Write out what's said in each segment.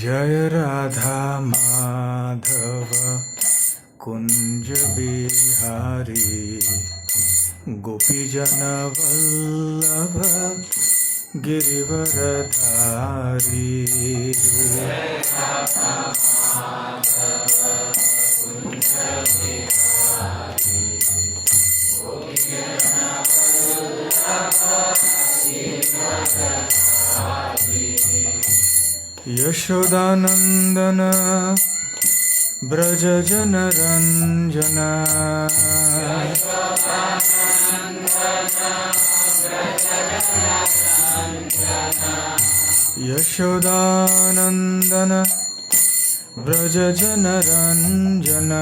जय राधा माधव कुंज बिहारी गोपीजन वल्लभ गिरिवरधारी। यशोदानंदन ब्रज जन रंजन यशोदानंदन ब्रज जन रंजन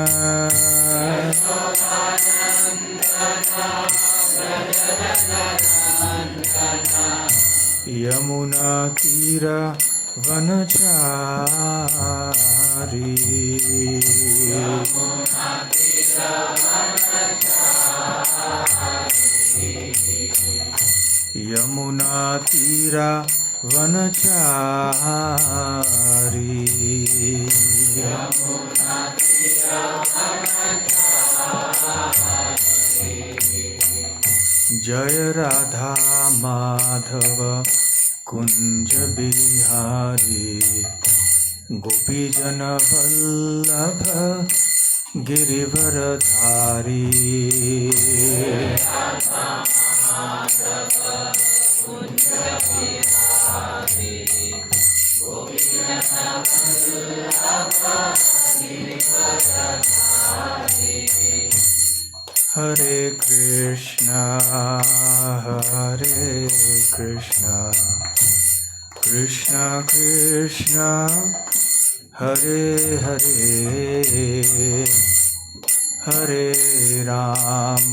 यमुना तीरा वनचारी। यमुना तीरा वनचारी। जय राधा माधव कुंज बिहारी गोपीजन वल्लभ गिरिवरधारी। हरे कृष्णा कृष्णा कृष्णा हरे हरे हरे राम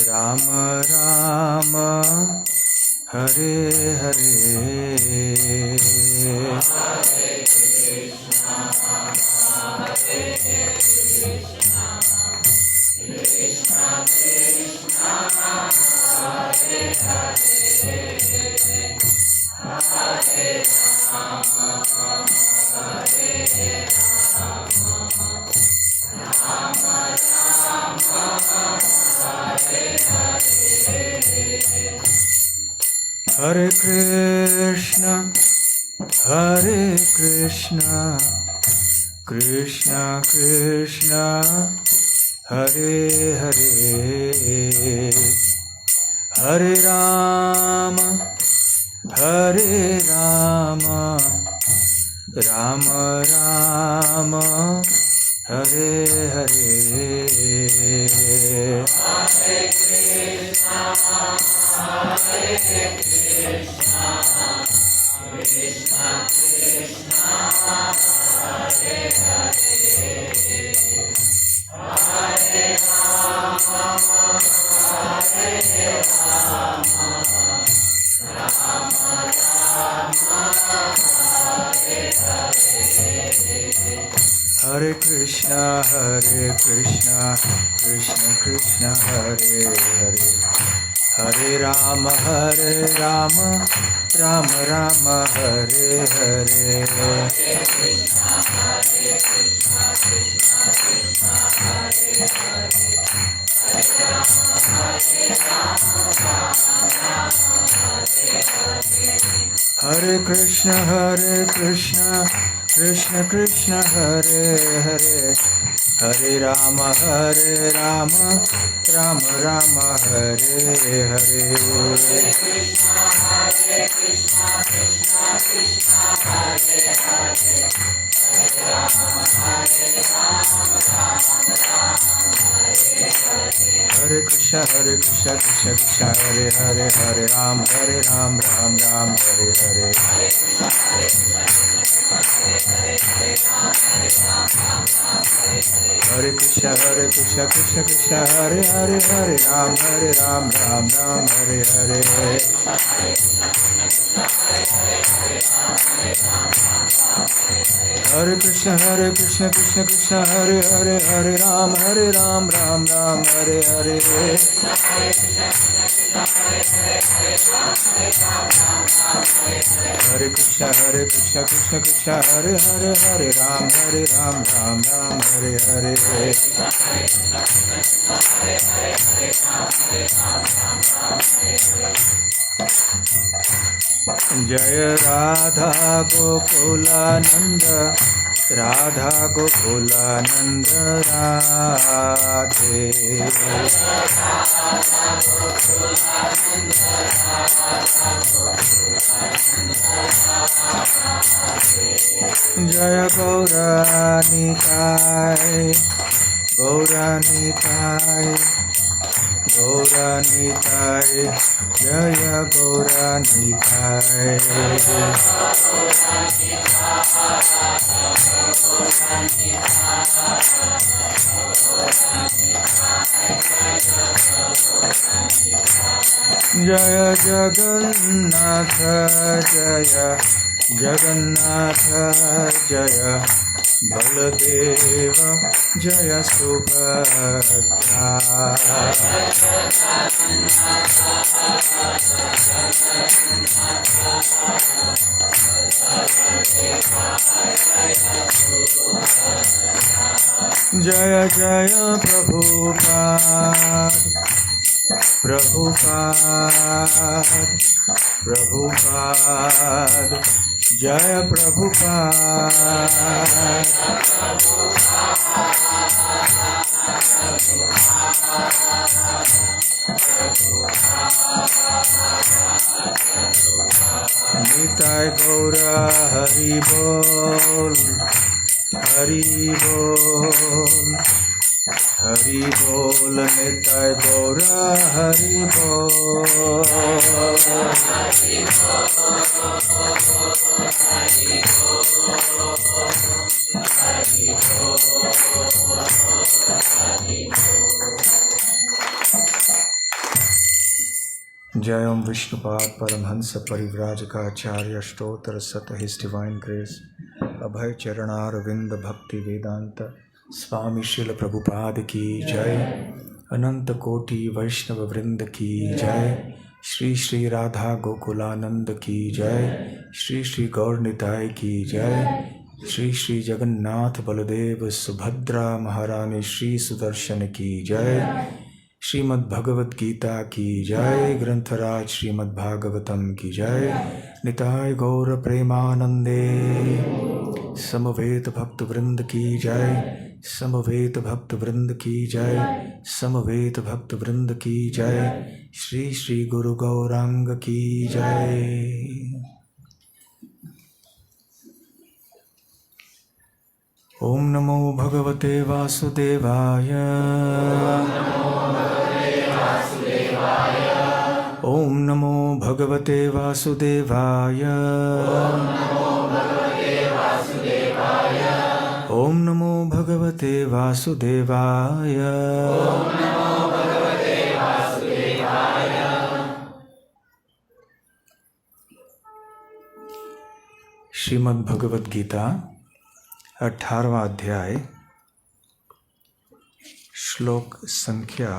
राम राम हरे हरे। हरे कृष्णा कृष्णा कृष्णा हरे हरे हरे राम राम राम हरे हरे। हरे कृष्णा कृष्ण कृष्ण हरे हरे हरे राम राम राम हरे हरे। हरे कृष्ण कृष्ण कृष्ण हरे हरे हरे राम राम राम हरे हरे। हरे कृष्ण कृष्ण कृष्ण हरे हरे हरे राम राम राम हरे हरे। हरे Krishna Krishna Krishna Hare Hare Hare Ram Ram Ram Hare Hare. Hare Krishna Krishna Krishna Hare Hare Hare Ram Ram Ram Hare Hare Hare Krishna Krishna Krishna Hare Hare Hare Ram Ram Hare Hare Jaya Radha Gokulananda Radha Gokulananda Radhe Jaya Gauranitai Gauranitai Gauranitai Jaya Gauranitai Jaya Jagannatha Jaya Jagannatha Jaya Baladeva Jaya Subhadra Jaya Jaya Prabhupada Prabhupada Prabhupada Jaya Prabhupada Nitai Gaura Hari Bol Hari Bol Hari Bol Nitai Gaura Hari Bol Jai Om Vishnupad Paramhansa Parivrajakaacharya Stotra Sata His Divine Grace Abhay Charanar Vinda Bhakti Vedanta Swami Srila Prabhupada Ki Jai Ananta Koti Vaishnava Vrinda Ki Jai Shri Shri Radha Gokulananda Ki Jai Shri Shri Gaur Nitai Ki Jai Shri Shri Jagannath Baladeva Subhadra Maharani Shri Sudarshan Ki Jai Shrimad Bhagavad Gita Ki Jai Grantaraj Shrimad Bhagavatam Ki Jai Nitai Gaura Premanande Samaveta Bhakta Vrinda Ki Jai Samaveta Bhakta Vrinda Ki Jai Samaveta Bhakta Vrinda Ki Jai Shri Shri Guru Gauranga Ki Jai Om Namo Bhagavate Vasudevaya Om Namo Bhagavate Vasudevaya Om Namo Bhagavate Vasudevaya Shrimad Bhagavad Gita 18वां अध्याय श्लोक संख्या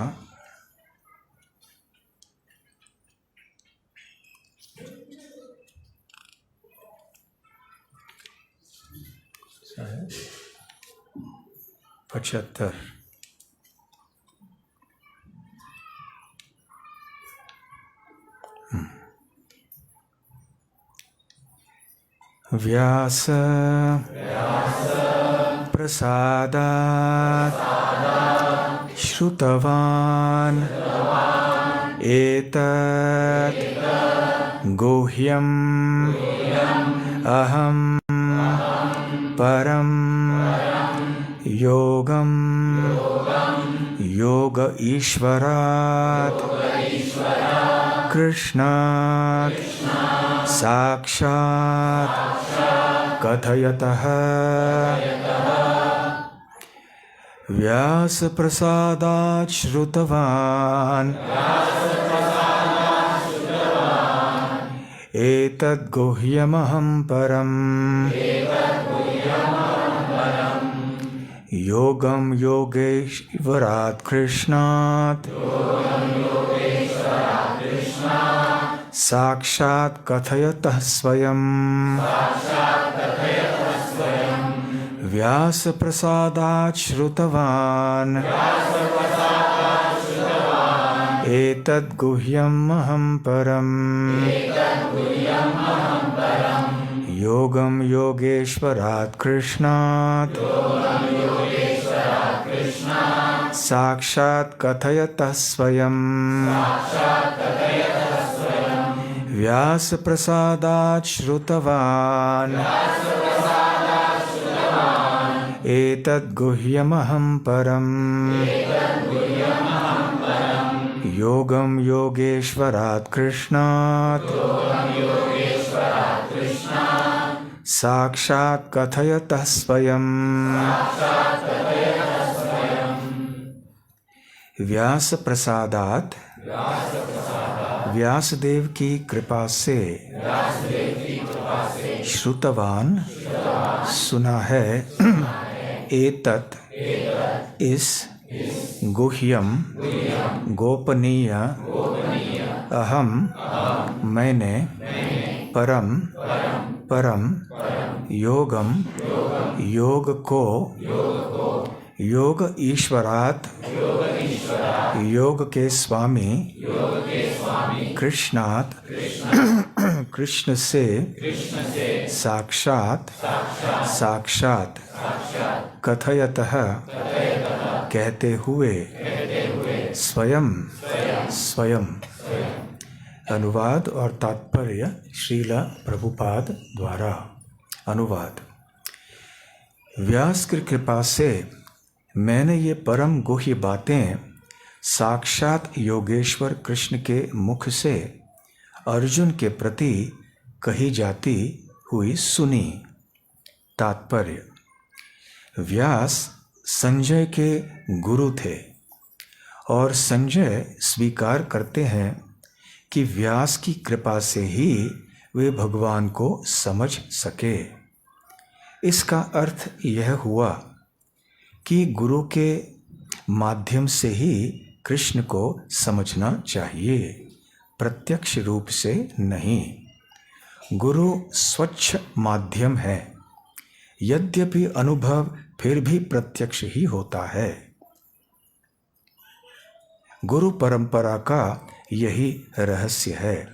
75 व्यास प्रसादात् श्रुतवान् एतत् गुह्यम् अहं परं योगं योग ईश्वरात् कृष्णात् साक्षात् कथयतः व्यास प्रसादात् श्रुतवान् एतद्गुह्यमहं परम् योगं योगेश्वरात् कृष्णात् साक्षात् कथयतः स्वयं व्यासप्रसादात् श्रुतवान् एतद्गुह्यमहं परम् योगं योगेश्वरात् कृष्णात् साक्षात् कथयतः स्वयं व्यासप्रसादात् श्रुतवान् एतद्गुह्यमहं परम् योगं योगेश्वरात् कृष्णात् साक्षात् कथयतः स्वयं व्यास प्रसादात् व्यासदेव की कृपा से श्रुतवान सुना है एतत् इस गुह्यम गोपनीय अहम मैंने परम योगम योग को योग ईश्वरात् योग के स्वामी कृष्णात् कृष्ण से साक्षात् कथयतः कहते हुए स्वयं। अनुवाद और तात्पर्य श्रील प्रभुपाद द्वारा। अनुवाद। व्यास की कृपा से मैंने ये परम गुह्य बातें साक्षात योगेश्वर कृष्ण के मुख से अर्जुन के प्रति कही जाती हुई सुनी। तात्पर्य। व्यास संजय के गुरु थे और संजय स्वीकार करते हैं कि व्यास की कृपा से ही वे भगवान को समझ सके। इसका अर्थ यह हुआ कि गुरु के माध्यम से ही कृष्ण को समझना चाहिए, प्रत्यक्ष रूप से नहीं। गुरु स्वच्छ माध्यम है, यद्यपि अनुभव फिर भी प्रत्यक्ष ही होता है। गुरु परंपरा का यही रहस्य है।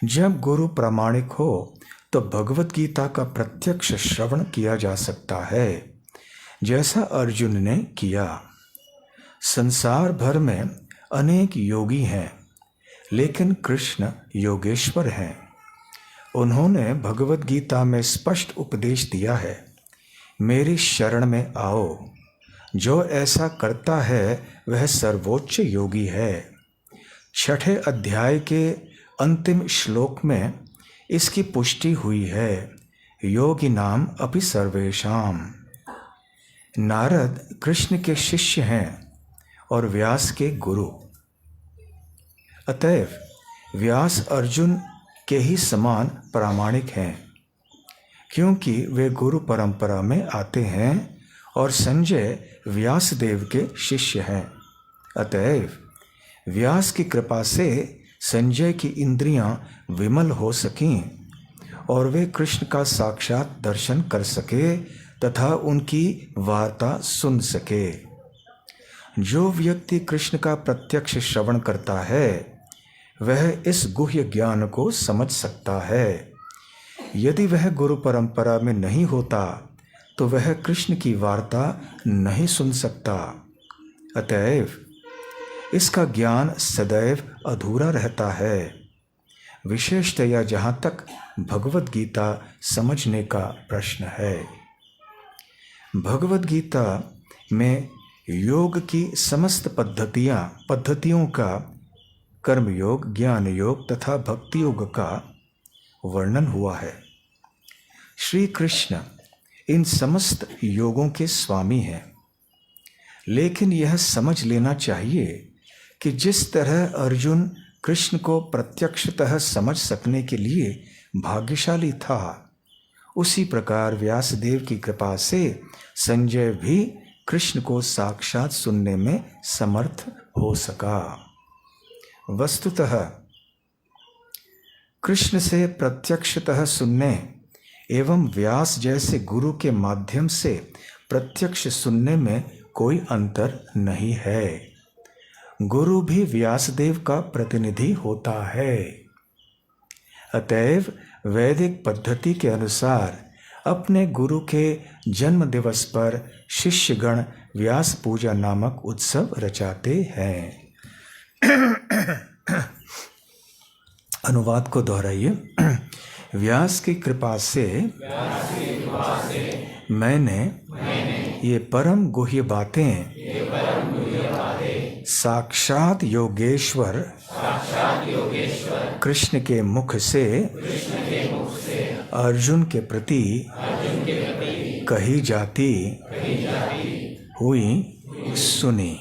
जब गुरु प्रामाणिक हो तो भगवत गीता का प्रत्यक्ष श्रवण किया जा सकता है, जैसा अर्जुन ने किया। संसार भर में अनेक योगी हैं, लेकिन कृष्ण योगेश्वर हैं। उन्होंने भगवत गीता में स्पष्ट उपदेश दिया है, मेरी शरण में आओ। जो ऐसा करता है वह सर्वोच्च योगी है। 6ठे अध्याय के अंतिम श्लोक में इसकी पुष्टि हुई है। योगिनाम अपि सर्वेषाम। नारद कृष्ण के शिष्य हैं और व्यास के गुरु। अतएव व्यास अर्जुन के ही समान प्रामाणिक हैं, क्योंकि वे गुरु परंपरा में आते हैं और संजय व्यासदेव के शिष्य हैं। अतएव व्यास की कृपा से संजय की इंद्रियां विमल हो सकीं और वे कृष्ण का साक्षात दर्शन कर सके तथा उनकी वार्ता सुन सके। जो व्यक्ति कृष्ण का प्रत्यक्ष श्रवण करता है वह इस गुह्य ज्ञान को समझ सकता है। यदि वह गुरु परंपरा में नहीं होता तो वह कृष्ण की वार्ता नहीं सुन सकता। अतएव इसका ज्ञान सदैव अधूरा रहता है। विशेषतया जहाँ तक भगवत गीता समझने का प्रश्न है। भगवत गीता में योग की समस्त पद्धतियों का कर्मयोग, ज्ञान योग तथा भक्ति योग का वर्णन हुआ है। श्री कृष्ण इन समस्त योगों के स्वामी हैं, लेकिन यह समझ लेना चाहिए कि जिस तरह अर्जुन कृष्ण को प्रत्यक्षतः समझ सकने के लिए भाग्यशाली था, उसी प्रकार व्यासदेव की कृपा से संजय भी कृष्ण को साक्षात सुनने में समर्थ हो सका। वस्तुतः कृष्ण से प्रत्यक्षतः सुनने एवं व्यास जैसे गुरु के माध्यम से प्रत्यक्ष सुनने में कोई अंतर नहीं है। गुरु भी व्यासदेव का प्रतिनिधि होता है। अतएव वैदिक पद्धति के अनुसार अपने गुरु के जन्म दिवस पर शिष्यगण व्यास पूजा नामक उत्सव रचाते हैं। अनुवाद को दोहराइए। व्यास की कृपा से मैंने ये परम गुह्य बातें साक्षात योगेश्वर कृष्ण के मुख से अर्जुन के प्रति कही जाती हुई सुनी।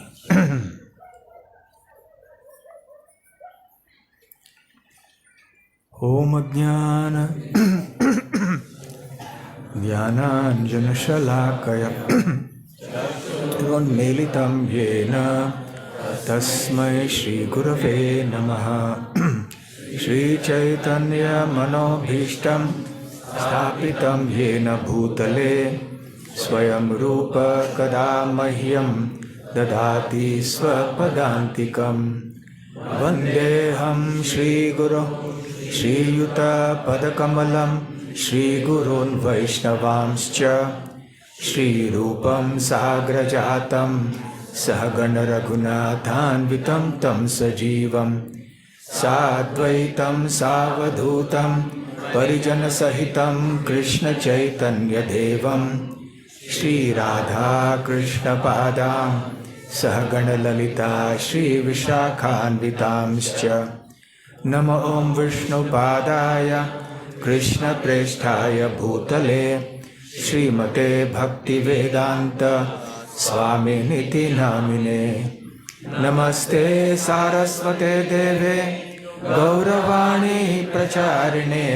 ओम ज्ञानाञ्जनशलाकया उन्मीलितं येन तस्मै श्रीगुरवे नमः। श्रीचैतन्यमनोभीष्टं स्थापितं येन भूतले स्वयं रूप कदा मह्यं ददाति स्वपदान्तिकं। वन्देऽहं श्रीगुरो श्रीयुतपदकमलं श्रीगुरून् वैष्णवांश्च श्रीरूपं साग्रजातं सहगणरघुनाथान्वितं तं सजीवं साद्वैतं सावधूतं परिजनसहितं कृष्णचैतन्यदेवं श्रीराधाकृष्णपादां सहगणललिता श्रीविशाखान्वितांश्च। नमो ॐ विष्णुपादाय कृष्णप्रेष्ठाय भूतले श्रीमते भक्तिवेदान्त स्वामिनिति नामिने। नमस्ते सारस्वते देवे गौरवाणी प्रचारिणे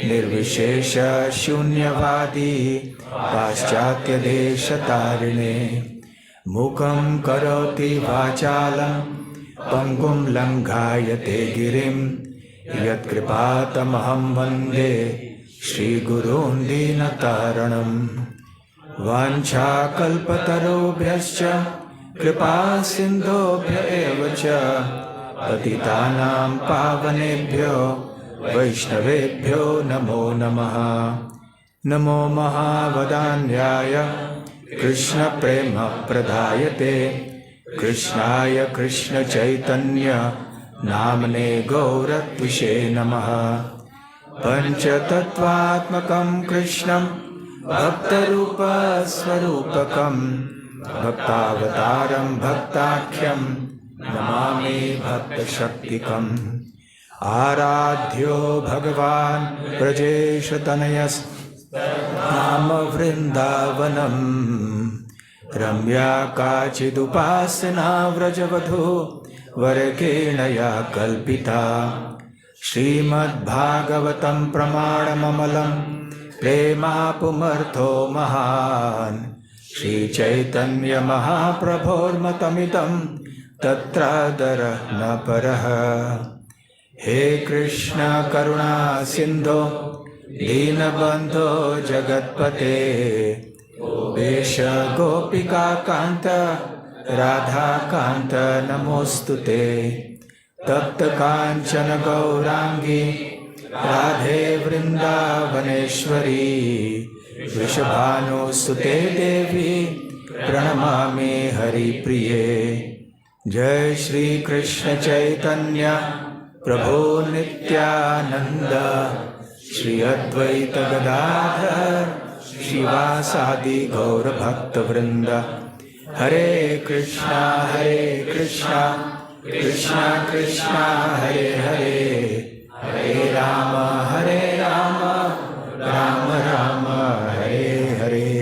निर्विशेष शून्यवादी पाश्चात्यदेशतारिणे। मूकं करोति वाचालं पंगुं लंघायते गिरिं यत्कृपातमहं वन्दे श्रीगुरून् दीनतारणम्। वाञ्छाकल्पतरुभ्यश्च कृपा सिन्धुभ्य एव च पतितानां पावनेभ्यो वैष्णवेभ्यो नमो नमः। नमो महावदान्याय कृष्णप्रेमप्रदायते कृष्णाय कृष्णचैतन्य नामने गौरत्विषे नमः। पंचतत्वात्मकं कृष्णं भक्तरूपस्वरूपकं भक्तावतारं भक्ताख्यं नमामि भक्तशक्तिकम्। आराध्यो भगवान् ब्रजेशतनयस्नाम वृन्दावनम् रम्या काचिदुपासना व्रजवधू वरकेणया कल्पिता। श्रीमद्भागवतं प्रमाणममलं प्रेमापुमर्थो महान् श्रीचैतन्यमहाप्रभोर्मतमिदं तत्रादरः न परः। हे कृष्ण करुणा सिन्धो दीनबन्धो जगत्पते गोपेश गोपिका कांत राधा कांत नमोस्तुते। तप्त कांचन गौरांगी राधे वृंदावनेश्वरी वृषभानुसुते देवी प्रणमामि हरिप्रिये। जय श्री कृष्ण चैतन्य प्रभु नित्यानंद श्री अद्वैत गदाधर श्रीवासादि गौर भक्त वृंद। हरे कृष्णा कृष्णा कृष्णा हरे हरे हरे राम राम राम हरे हरे।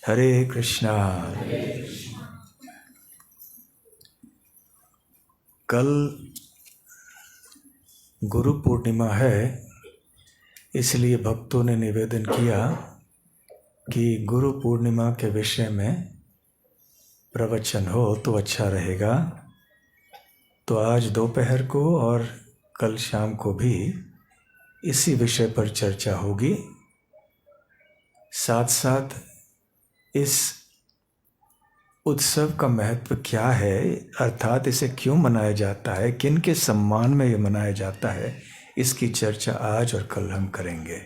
हरे कृष्णा। कल गुरु पूर्णिमा है, इसलिए भक्तों ने निवेदन किया कि गुरु पूर्णिमा के विषय में प्रवचन हो तो अच्छा रहेगा। तो आज दोपहर को और कल शाम को भी इसी विषय पर चर्चा होगी। साथ साथ इस उत्सव का महत्व क्या है, अर्थात इसे क्यों मनाया जाता है, किन के सम्मान में ये मनाया जाता है, इसकी चर्चा आज और कल हम करेंगे।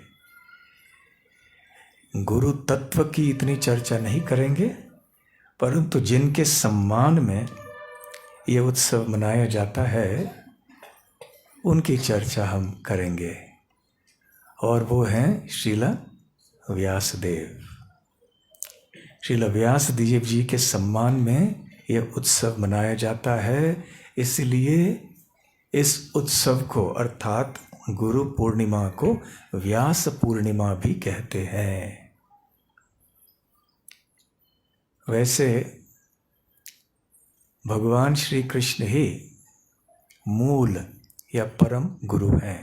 गुरु तत्व की इतनी चर्चा नहीं करेंगे, परंतु जिनके सम्मान में ये उत्सव मनाया जाता है उनकी चर्चा हम करेंगे, और वो हैं श्रील व्यासदेव। श्रील व्यासदेव जी के सम्मान में ये उत्सव मनाया जाता है। इसलिए इस उत्सव को अर्थात गुरु पूर्णिमा को व्यास पूर्णिमा भी कहते हैं। वैसे भगवान श्री कृष्ण ही मूल या परम गुरु हैं।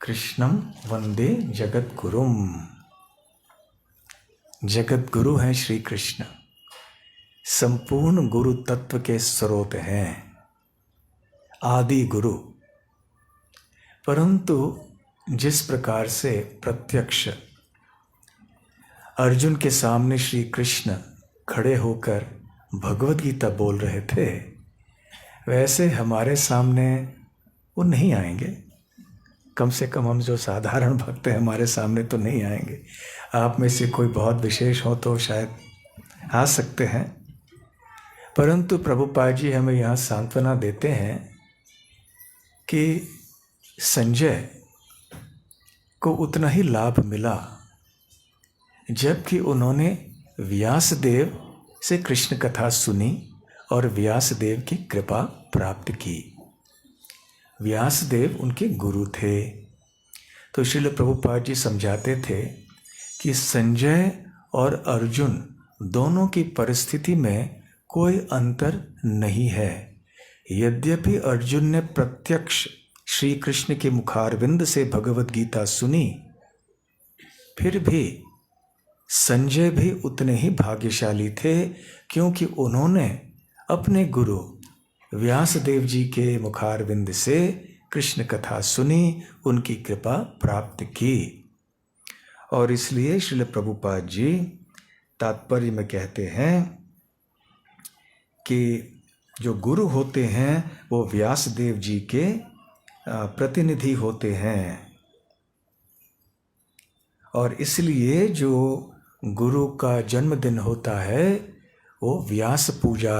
कृष्णम वंदे जगत गुरुम। जगत गुरु हैं श्री कृष्ण, संपूर्ण गुरु तत्व के स्रोत हैं, आदि गुरु। परंतु जिस प्रकार से प्रत्यक्ष अर्जुन के सामने श्री कृष्ण खड़े होकर भगवद गीता बोल रहे थे, वैसे हमारे सामने वो नहीं आएंगे। कम से कम हम जो साधारण भक्त हैं हमारे सामने तो नहीं आएंगे। आप में से कोई बहुत विशेष हो तो शायद आ सकते हैं, परंतु प्रभुपाद जी हमें यहाँ सांत्वना देते हैं कि संजय को उतना ही लाभ मिला जबकि उन्होंने व्यासदेव से कृष्ण कथा सुनी और व्यासदेव की कृपा प्राप्त की। व्यासदेव उनके गुरु थे। तो श्रील प्रभुपाद जी समझाते थे कि संजय और अर्जुन दोनों की परिस्थिति में कोई अंतर नहीं है। यद्यपि अर्जुन ने प्रत्यक्ष श्री कृष्ण के मुखारविंद से भगवद गीता सुनी, फिर भी संजय भी उतने ही भाग्यशाली थे, क्योंकि उन्होंने अपने गुरु व्यासदेव जी के मुखारविंद से कृष्ण कथा सुनी, उनकी कृपा प्राप्त की। और इसलिए श्रील प्रभुपाद जी तात्पर्य में कहते हैं कि जो गुरु होते हैं वो व्यासदेव जी के प्रतिनिधि होते हैं, और इसलिए जो गुरु का जन्मदिन होता है वो व्यास पूजा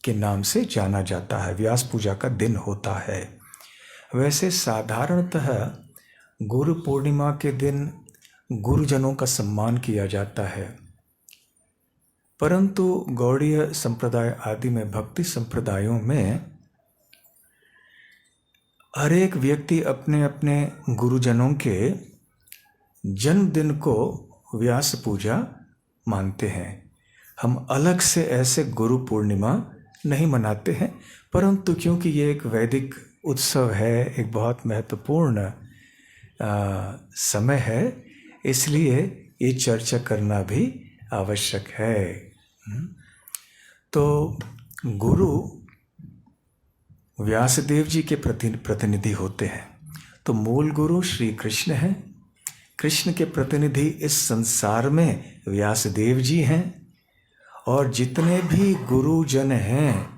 के नाम से जाना जाता है। व्यास पूजा का दिन होता है। वैसे साधारणतः गुरु पूर्णिमा के दिन गुरुजनों का सम्मान किया जाता है, परंतु गौड़ीय संप्रदाय आदि में, भक्ति संप्रदायों में हर एक व्यक्ति अपने अपने गुरुजनों के जन्मदिन को व्यास पूजा मानते हैं। हम अलग से ऐसे गुरु पूर्णिमा नहीं मनाते हैं, परंतु क्योंकि ये एक वैदिक उत्सव है, एक बहुत महत्वपूर्ण समय है, इसलिए ये चर्चा करना भी आवश्यक है। तो गुरु व्यासदेव जी के प्रतिनिधि होते हैं। तो मूल गुरु श्री कृष्ण हैं। कृष्ण के प्रतिनिधि इस संसार में व्यासदेव जी हैं, और जितने भी गुरुजन हैं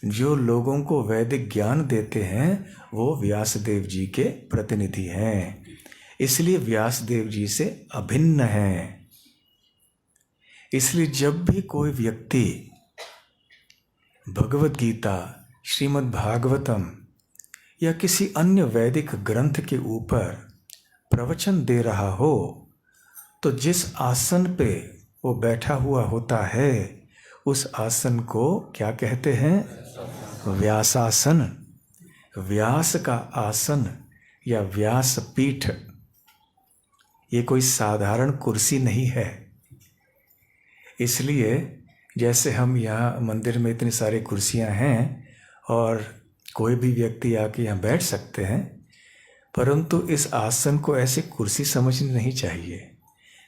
जो लोगों को वैदिक ज्ञान देते हैं वो व्यासदेव जी के प्रतिनिधि हैं। इसलिए व्यासदेव जी से अभिन्न हैं। इसलिए जब भी कोई व्यक्ति भगवद गीता, श्रीमद् भागवतम या किसी अन्य वैदिक ग्रंथ के ऊपर प्रवचन दे रहा हो, तो जिस आसन पे वो बैठा हुआ होता है उस आसन को क्या कहते हैं? व्यासासन। व्यास का आसन या व्यास पीठ, ये कोई साधारण कुर्सी नहीं है। इसलिए जैसे हम यहाँ मंदिर में इतनी सारी कुर्सियाँ हैं और कोई भी व्यक्ति आके यहाँ बैठ सकते हैं, परंतु इस आसन को ऐसे कुर्सी समझनी नहीं चाहिए।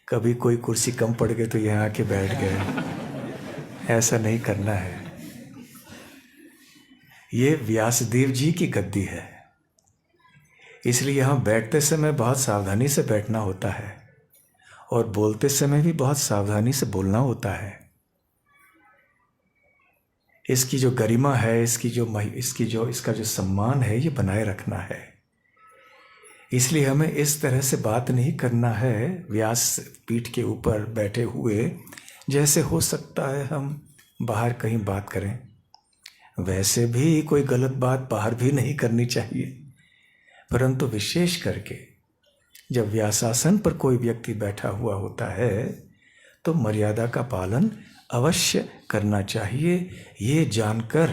कभी कोई कुर्सी कम पड़ गई तो यहाँ आके बैठ गए, ऐसा नहीं करना है। ये व्यासदेव जी की गद्दी है, इसलिए यहाँ बैठते समय बहुत सावधानी से बैठना होता है और बोलते समय भी बहुत सावधानी से बोलना होता है। इसकी जो गरिमा है, इसका जो सम्मान है, ये बनाए रखना है। इसलिए हमें इस तरह से बात नहीं करना है व्यास पीठ के ऊपर बैठे हुए, जैसे हो सकता है हम बाहर कहीं बात करें। वैसे भी कोई गलत बात बाहर भी नहीं करनी चाहिए, परंतु विशेष करके जब व्यासासन पर कोई व्यक्ति बैठा हुआ होता है तो मर्यादा का पालन अवश्य करना चाहिए, ये जानकर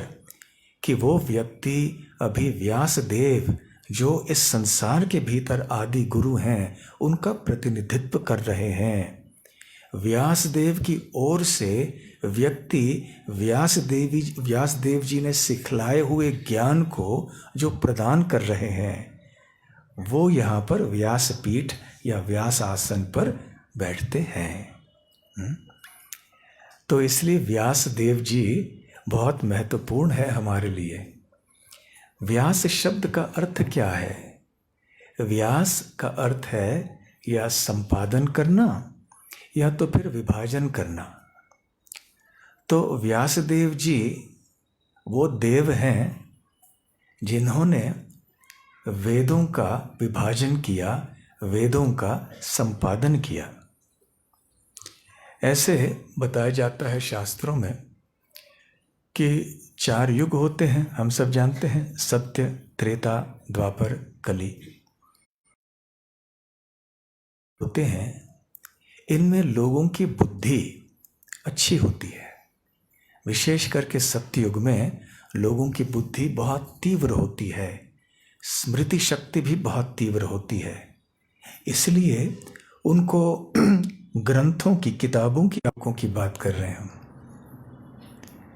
कि वो व्यक्ति अभी व्यासदेव जो इस संसार के भीतर आदि गुरु हैं, उनका प्रतिनिधित्व कर रहे हैं। व्यासदेव की ओर से व्यक्ति व्यासदेव जी ने सिखलाए हुए ज्ञान को जो प्रदान कर रहे हैं, वो यहाँ पर व्यासपीठ या व्यास आसन पर बैठते हैं। तो इसलिए व्यासदेव जी बहुत महत्वपूर्ण है हमारे लिए। व्यास शब्द का अर्थ क्या है? व्यास का अर्थ है या संपादन करना या तो फिर विभाजन करना। तो व्यासदेव जी वो देव हैं जिन्होंने वेदों का विभाजन किया, वेदों का संपादन किया। ऐसे बताया जाता है शास्त्रों में कि 4 युग होते हैं, हम सब जानते हैं, सत्य, त्रेता, द्वापर, कली होते हैं। इनमें लोगों की बुद्धि अच्छी होती है। विशेष करके सत्य युग में लोगों की बुद्धि बहुत तीव्र होती है, स्मृति शक्ति भी बहुत तीव्र होती है। इसलिए उनको ग्रंथों की, किताबों की, आंखों की बात कर रहे हैं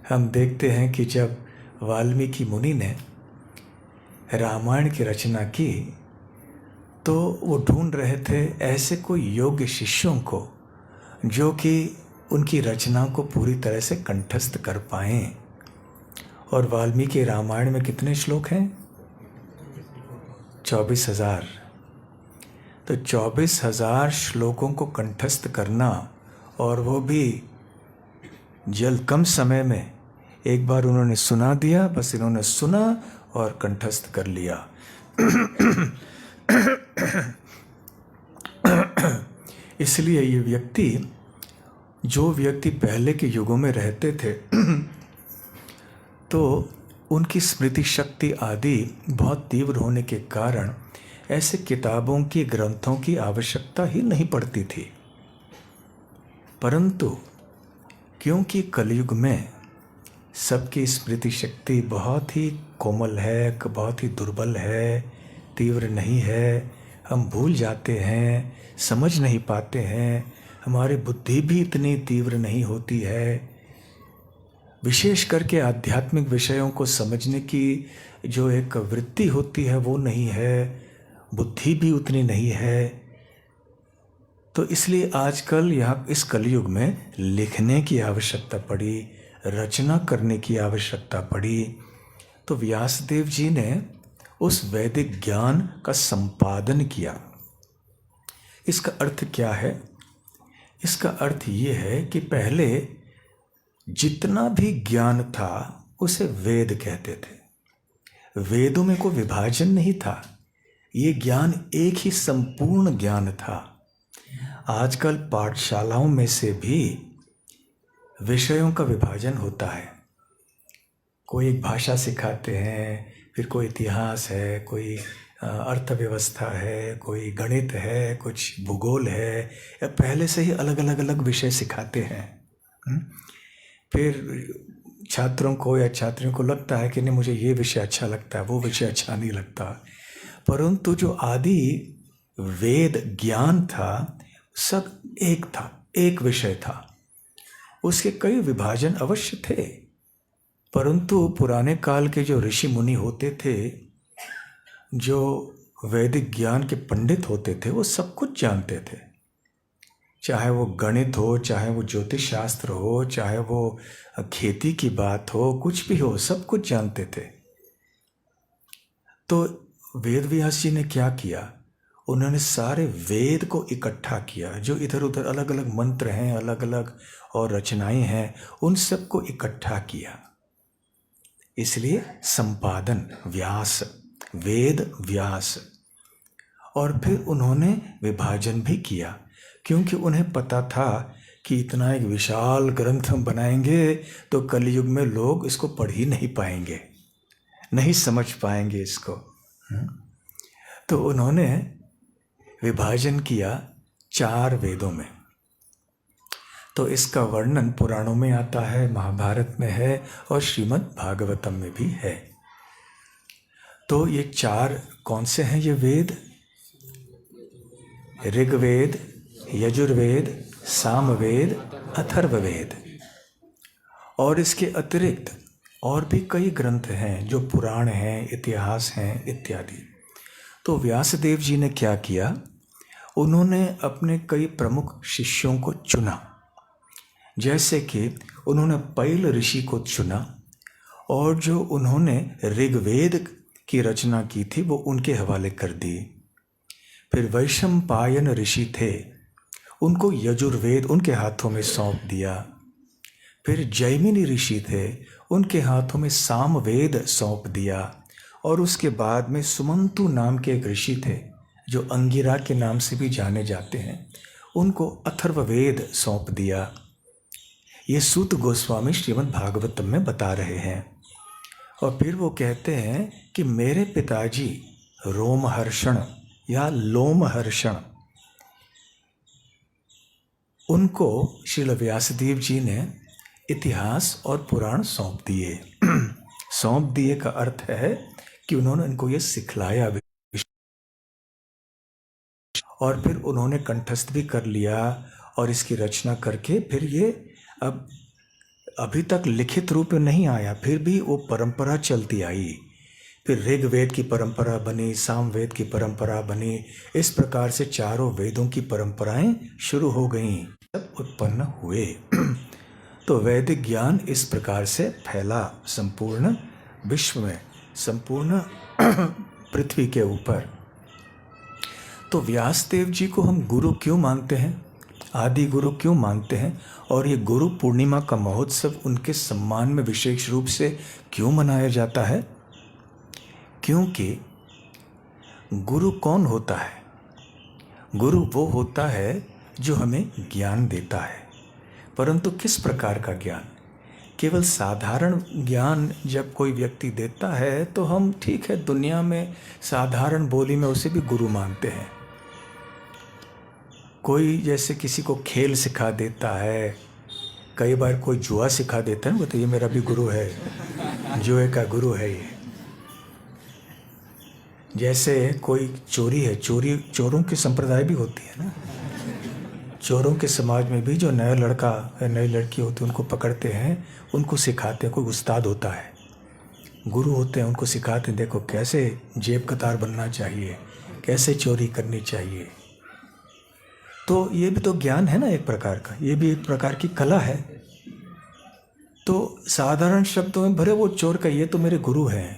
हम देखते हैं कि जब वाल्मीकि मुनि ने रामायण की रचना की तो वो ढूंढ रहे थे ऐसे कोई योग्य शिष्यों को जो कि उनकी रचना को पूरी तरह से कंठस्थ कर पाएं। और वाल्मीकि रामायण में कितने श्लोक हैं? 24,000। तो 24,000 श्लोकों को कंठस्थ करना, और वो भी कम समय में, एक बार उन्होंने सुना दिया, बस इन्होंने सुना और कंठस्थ कर लिया। इसलिए ये व्यक्ति, जो व्यक्ति पहले के युगों में रहते थे तो उनकी स्मृति शक्ति आदि बहुत तीव्र होने के कारण ऐसे किताबों की, ग्रंथों की आवश्यकता ही नहीं पड़ती थी। परंतु क्योंकि कलयुग में सबकी स्मृति शक्ति बहुत ही कोमल है, बहुत ही दुर्बल है, तीव्र नहीं है, हम भूल जाते हैं, समझ नहीं पाते हैं, हमारी बुद्धि भी इतनी तीव्र नहीं होती है। विशेष करके आध्यात्मिक विषयों को समझने की जो एक वृत्ति होती है वो नहीं है, बुद्धि भी उतनी नहीं है। तो इसलिए आजकल यहाँ इस कलयुग में लिखने की आवश्यकता पड़ी, रचना करने की आवश्यकता पड़ी। तो व्यासदेव जी ने उस वैदिक ज्ञान का संपादन किया। इसका अर्थ क्या है? इसका अर्थ ये है कि पहले जितना भी ज्ञान था उसे वेद कहते थे। वेदों में कोई विभाजन नहीं था, ये ज्ञान एक ही संपूर्ण ज्ञान था। आजकल पाठशालाओं में से भी विषयों का विभाजन होता है। कोई एक भाषा सिखाते हैं, फिर कोई इतिहास है, कोई अर्थव्यवस्था है, कोई गणित है, कुछ भूगोल है, या पहले से ही अलग अलग विषय सिखाते हैं। फिर छात्रों को या छात्रियों को लगता है कि नहीं, मुझे ये विषय अच्छा लगता है, वो विषय अच्छा नहीं लगता। परंतु जो आदि वेद ज्ञान था सब एक था, एक विषय था। उसके कई विभाजन अवश्य थे, परंतु पुराने काल के जो ऋषि मुनि होते थे, जो वैदिक ज्ञान के पंडित होते थे, वो सब कुछ जानते थे। चाहे वो गणित हो, चाहे वो ज्योतिष शास्त्र हो, चाहे वो खेती की बात हो, कुछ भी हो, सब कुछ जानते थे। तो वेद व्यास जी ने क्या किया, उन्होंने सारे वेद को इकट्ठा किया। जो इधर उधर अलग अलग मंत्र हैं, अलग अलग और रचनाएं हैं, उन सब को इकट्ठा किया। इसलिए संपादन व्यास, वेद व्यास। और फिर उन्होंने विभाजन भी किया, क्योंकि उन्हें पता था कि इतना एक विशाल ग्रंथ हम बनाएंगे तो कलयुग में लोग इसको पढ़ ही नहीं पाएंगे, नहीं समझ पाएंगे इसको। तो उन्होंने विभाजन किया 4 वेदों में। तो इसका वर्णन पुराणों में आता है, महाभारत में है और श्रीमद् भागवतम में भी है। तो ये 4 कौन से हैं ये वेद? ऋग्वेद, यजुर्वेद, सामवेद, अथर्ववेद। और इसके अतिरिक्त और भी कई ग्रंथ हैं जो पुराण हैं, इतिहास हैं इत्यादि। तो व्यासदेव जी ने क्या किया, उन्होंने अपने कई प्रमुख शिष्यों को चुना। जैसे कि उन्होंने पैल ऋषि को चुना, और जो उन्होंने ऋग्वेद की रचना की थी वो उनके हवाले कर दी। फिर वैशंपायन ऋषि थे, उनको यजुर्वेद उनके हाथों में सौंप दिया। फिर जैमिनी ऋषि थे, उनके हाथों में सामवेद सौंप दिया। और उसके बाद में सुमंतु नाम के एक ऋषि थे, जो अंगिरा के नाम से भी जाने जाते हैं, उनको अथर्ववेद सौंप दिया। ये सूत गोस्वामी श्रीमद् भागवतम में बता रहे हैं। और फिर वो कहते हैं कि मेरे पिताजी रोमहर्षण या लोमहर्षण, उनको श्रील व्यासदेव जी ने इतिहास और पुराण सौंप दिए। सौंप दिए का अर्थ है कि उन्होंने इनको ये सिखलाया भी, और फिर उन्होंने कंठस्थ भी कर लिया। और इसकी रचना करके फिर ये अब अभी तक लिखित रूप में नहीं आया, फिर भी वो परंपरा चलती आई। फिर ऋग्वेद की परंपरा बनी, सामवेद की परंपरा बनी। इस प्रकार से 4 वेदों की परंपराएं शुरू हो गईं, सब उत्पन्न हुए। तो वैदिक ज्ञान इस प्रकार से फैला संपूर्ण विश्व में, संपूर्ण पृथ्वी के ऊपर। तो व्यासदेव जी को हम गुरु क्यों मानते हैं, आदि गुरु क्यों मानते हैं, और ये गुरु पूर्णिमा का महोत्सव उनके सम्मान में विशेष रूप से क्यों मनाया जाता है? क्योंकि गुरु कौन होता है? गुरु वो होता है जो हमें ज्ञान देता है। परंतु किस प्रकार का ज्ञान? केवल साधारण ज्ञान जब कोई व्यक्ति देता है तो हम ठीक है, दुनिया में साधारण बोली में उसे भी गुरु मानते हैं। कोई जैसे किसी को खेल सिखा देता है, कई बार कोई जुआ सिखा देता है, वो तो ये मेरा भी गुरु है, जुए का गुरु है ये। जैसे कोई चोरी है, चोरों की संप्रदाय भी होती है ना। चोरों के समाज में भी जो नया लड़का या नई लड़की होती है उनको पकड़ते हैं, उनको सिखाते हैं। कोई उस्ताद होता है, गुरु होते हैं, उनको सिखाते हैं देखो कैसे जेब कतार बनना चाहिए, कैसे चोरी करनी चाहिए। तो ये भी तो ज्ञान है ना एक प्रकार का, ये भी एक प्रकार की कला है। तो साधारण शब्दों में भरे वो चोर का ये तो मेरे गुरु हैं,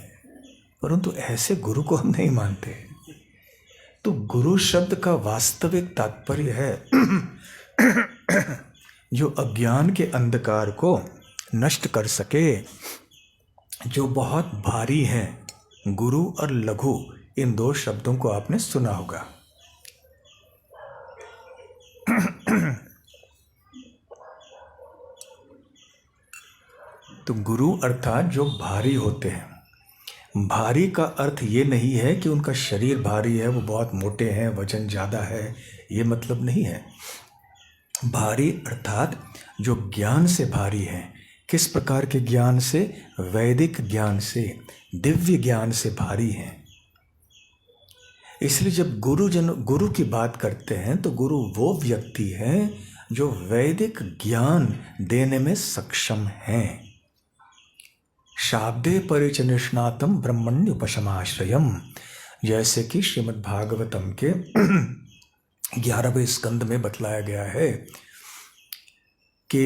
परंतु ऐसे गुरु को हम नहीं मानते। तो गुरु शब्द का वास्तविक तात्पर्य है जो अज्ञान के अंधकार को नष्ट कर सके, जो बहुत भारी है। गुरु और लघु, इन 2 शब्दों को आपने सुना होगा। तो गुरु अर्थात जो भारी होते हैं। भारी का अर्थ ये नहीं है कि उनका शरीर भारी है, वो बहुत मोटे हैं, वजन ज़्यादा है, ये मतलब नहीं है। भारी अर्थात जो ज्ञान से भारी हैं। किस प्रकार के ज्ञान से? वैदिक ज्ञान से, दिव्य ज्ञान से भारी हैं। इसलिए जब गुरु की बात करते हैं तो गुरु वो व्यक्ति हैं जो वैदिक ज्ञान देने में सक्षम हैं। शाब्दे परिच निष्णातम ब्रह्मण्य उपशमाश्रयम, जैसे कि श्रीमद् भागवतम के 11वें स्कंद में बतलाया गया है कि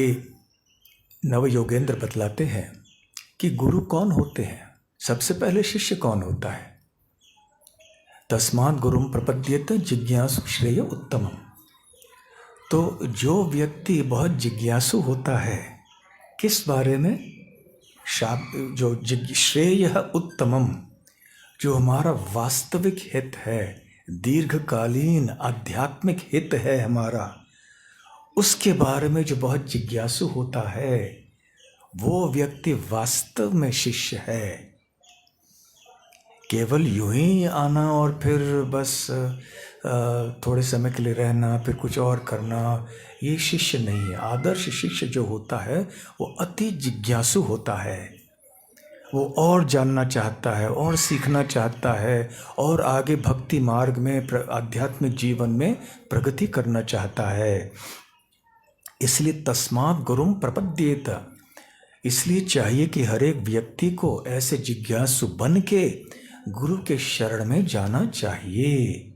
नव योगेंद्र बतलाते हैं कि गुरु कौन होते हैं। सबसे पहले शिष्य कौन होता है? तस्मात् गुरुम प्रपद्येत जिज्ञासु श्रेय उत्तमम। तो जो व्यक्ति बहुत जिज्ञासु होता है किस बारे में? जो श्रेय उत्तमम, जो हमारा वास्तविक हित है, दीर्घकालीन आध्यात्मिक हित है हमारा, उसके बारे में जो बहुत जिज्ञासु होता है वो व्यक्ति वास्तव में शिष्य है। केवल यूं ही आना और फिर बस थोड़े समय के लिए रहना फिर कुछ और करना, ये शिष्य नहीं है। आदर्श शिष्य जो होता है वो अति जिज्ञासु होता है, वो और जानना चाहता है और सीखना चाहता है और आगे भक्ति मार्ग में आध्यात्मिक जीवन में प्रगति करना चाहता है। इसलिए तस्मात् गुरुम प्रपद्येत, इसलिए चाहिए कि हर एक व्यक्ति को ऐसे जिज्ञासु बन के गुरु के शरण में जाना चाहिए।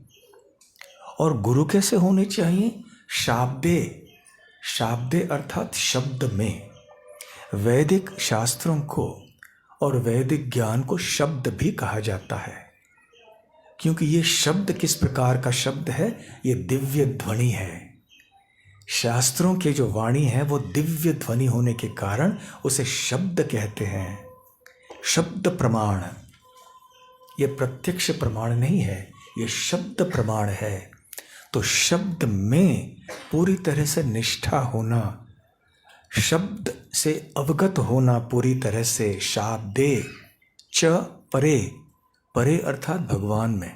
और गुरु कैसे होने चाहिए? शाब्दे, शाब्दे अर्थात शब्द में। वैदिक शास्त्रों को और वैदिक ज्ञान को शब्द भी कहा जाता है, क्योंकि ये शब्द किस प्रकार का शब्द है? ये दिव्य ध्वनि है। शास्त्रों के जो वाणी है वो दिव्य ध्वनि होने के कारण उसे शब्द कहते हैं। शब्द प्रमाण, ये प्रत्यक्ष प्रमाण नहीं है, ये शब्द प्रमाण है। तो शब्द में पूरी तरह से निष्ठा होना, शब्द से अवगत होना पूरी तरह से। शाब्दे च परे, परे अर्थात भगवान में।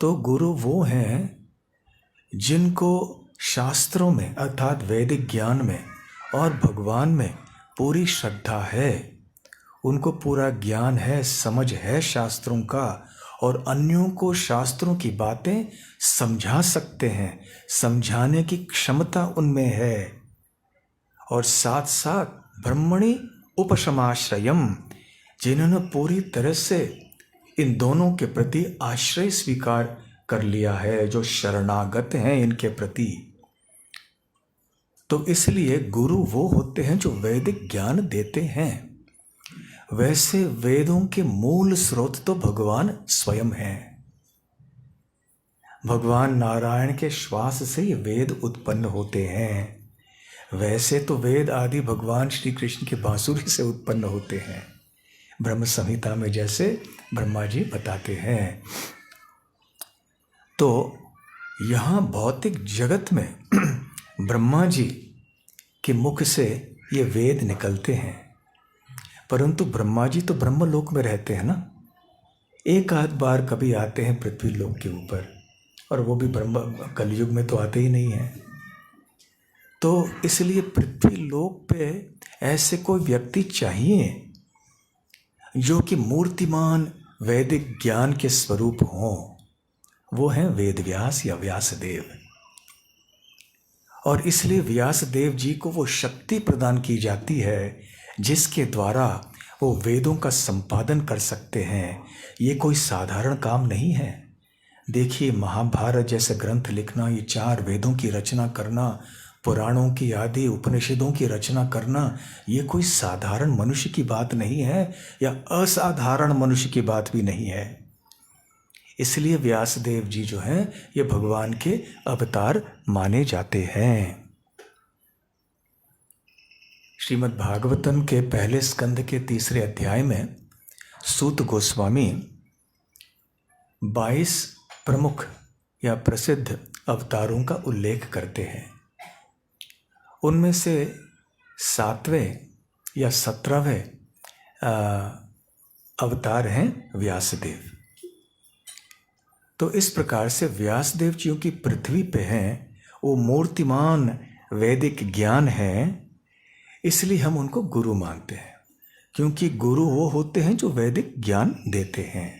तो गुरु वो हैं जिनको शास्त्रों में अर्थात वैदिक ज्ञान में और भगवान में पूरी श्रद्धा है, उनको पूरा ज्ञान है, समझ है शास्त्रों का, और अन्यों को शास्त्रों की बातें समझा सकते हैं, समझाने की क्षमता उनमें है। और साथ साथ ब्रह्मणि उपशमाश्रयम, जिन्होंने पूरी तरह से इन दोनों के प्रति आश्रय स्वीकार कर लिया है, जो शरणागत हैं इनके प्रति। तो इसलिए गुरु वो होते हैं जो वैदिक ज्ञान देते हैं। वैसे वेदों के मूल स्रोत तो भगवान स्वयं हैं। भगवान नारायण के श्वास से ये वेद उत्पन्न होते हैं। वैसे तो वेद आदि भगवान श्री कृष्ण की बांसुरी से उत्पन्न होते हैं, ब्रह्म संहिता में जैसे ब्रह्मा जी बताते हैं। तो यहाँ भौतिक जगत में ब्रह्मा जी के मुख से ये वेद निकलते हैं, परंतु ब्रह्मा जी तो ब्रह्मलोक में रहते हैं ना। एक आध बार कभी आते हैं पृथ्वी लोक के ऊपर, और वो भी ब्रह्म कलयुग में तो आते ही नहीं हैं। तो इसलिए पृथ्वी लोक पे ऐसे कोई व्यक्ति चाहिए जो कि मूर्तिमान वैदिक ज्ञान के स्वरूप हों। वो हैं वेदव्यास या व्यासदेव। और इसलिए व्यासदेव जी को वो शक्ति प्रदान की जाती है जिसके द्वारा वो वेदों का संपादन कर सकते हैं। ये कोई साधारण काम नहीं है। देखिए, महाभारत जैसे ग्रंथ लिखना, ये 4 वेदों की रचना करना, पुराणों की आदि उपनिषदों की रचना करना, ये कोई साधारण मनुष्य की बात नहीं है, या असाधारण मनुष्य की बात भी नहीं है। इसलिए व्यासदेव जी जो हैं ये भगवान के अवतार माने जाते हैं। श्रीमद् भागवतम के पहले स्कंद के 3 अध्याय में सूत गोस्वामी 22 प्रमुख या प्रसिद्ध अवतारों का उल्लेख करते हैं। उनमें से 7वें या 17वें अवतार हैं व्यासदेव। तो इस प्रकार से व्यासदेव जी की पृथ्वी पे हैं, वो मूर्तिमान वैदिक ज्ञान है, इसलिए हम उनको गुरु मानते हैं, क्योंकि गुरु वो होते हैं जो वैदिक ज्ञान देते हैं।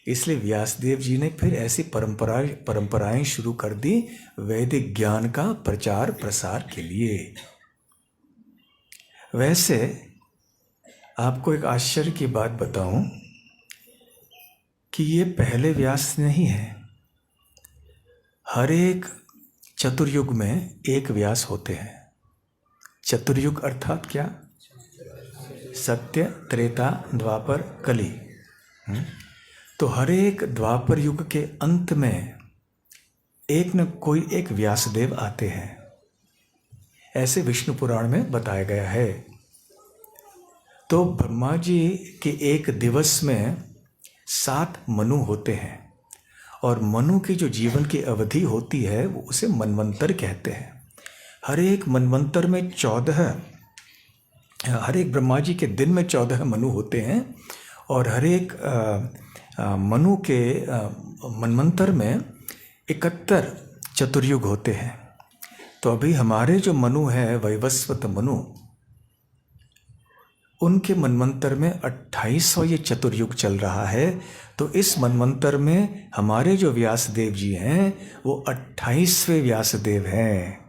इसलिए व्यासदेव जी ने फिर ऐसी परंपराएं शुरू कर दी वैदिक ज्ञान का प्रचार प्रसार के लिए। वैसे आपको एक आश्चर्य की बात बताऊं कि ये पहले व्यास नहीं है। हर एक चतुर्युग में एक व्यास होते हैं। चतुर्युग अर्थात क्या? सत्य, त्रेता, द्वापर, कली। तो हर एक द्वापर युग के अंत में एक न कोई एक व्यासदेव आते हैं, ऐसे विष्णु पुराण में बताया गया है। तो ब्रह्मा जी के एक दिवस में 7 मनु होते हैं और मनु की जो जीवन की अवधि होती है वो उसे मनवंतर कहते हैं। हर एक मनवंतर में 14, हर एक ब्रह्मा जी के दिन में 14 मनु होते हैं और हर एक मनु के मनवंतर में 71 चतुर्युग होते हैं। तो अभी हमारे जो मनु है वैवस्वत मनु, उनके मनवंतर में 28वां ये चतुर्युग चल रहा है। तो इस मनवंतर में हमारे जो व्यासदेव जी हैं वो 28वें व्यासदेव हैं।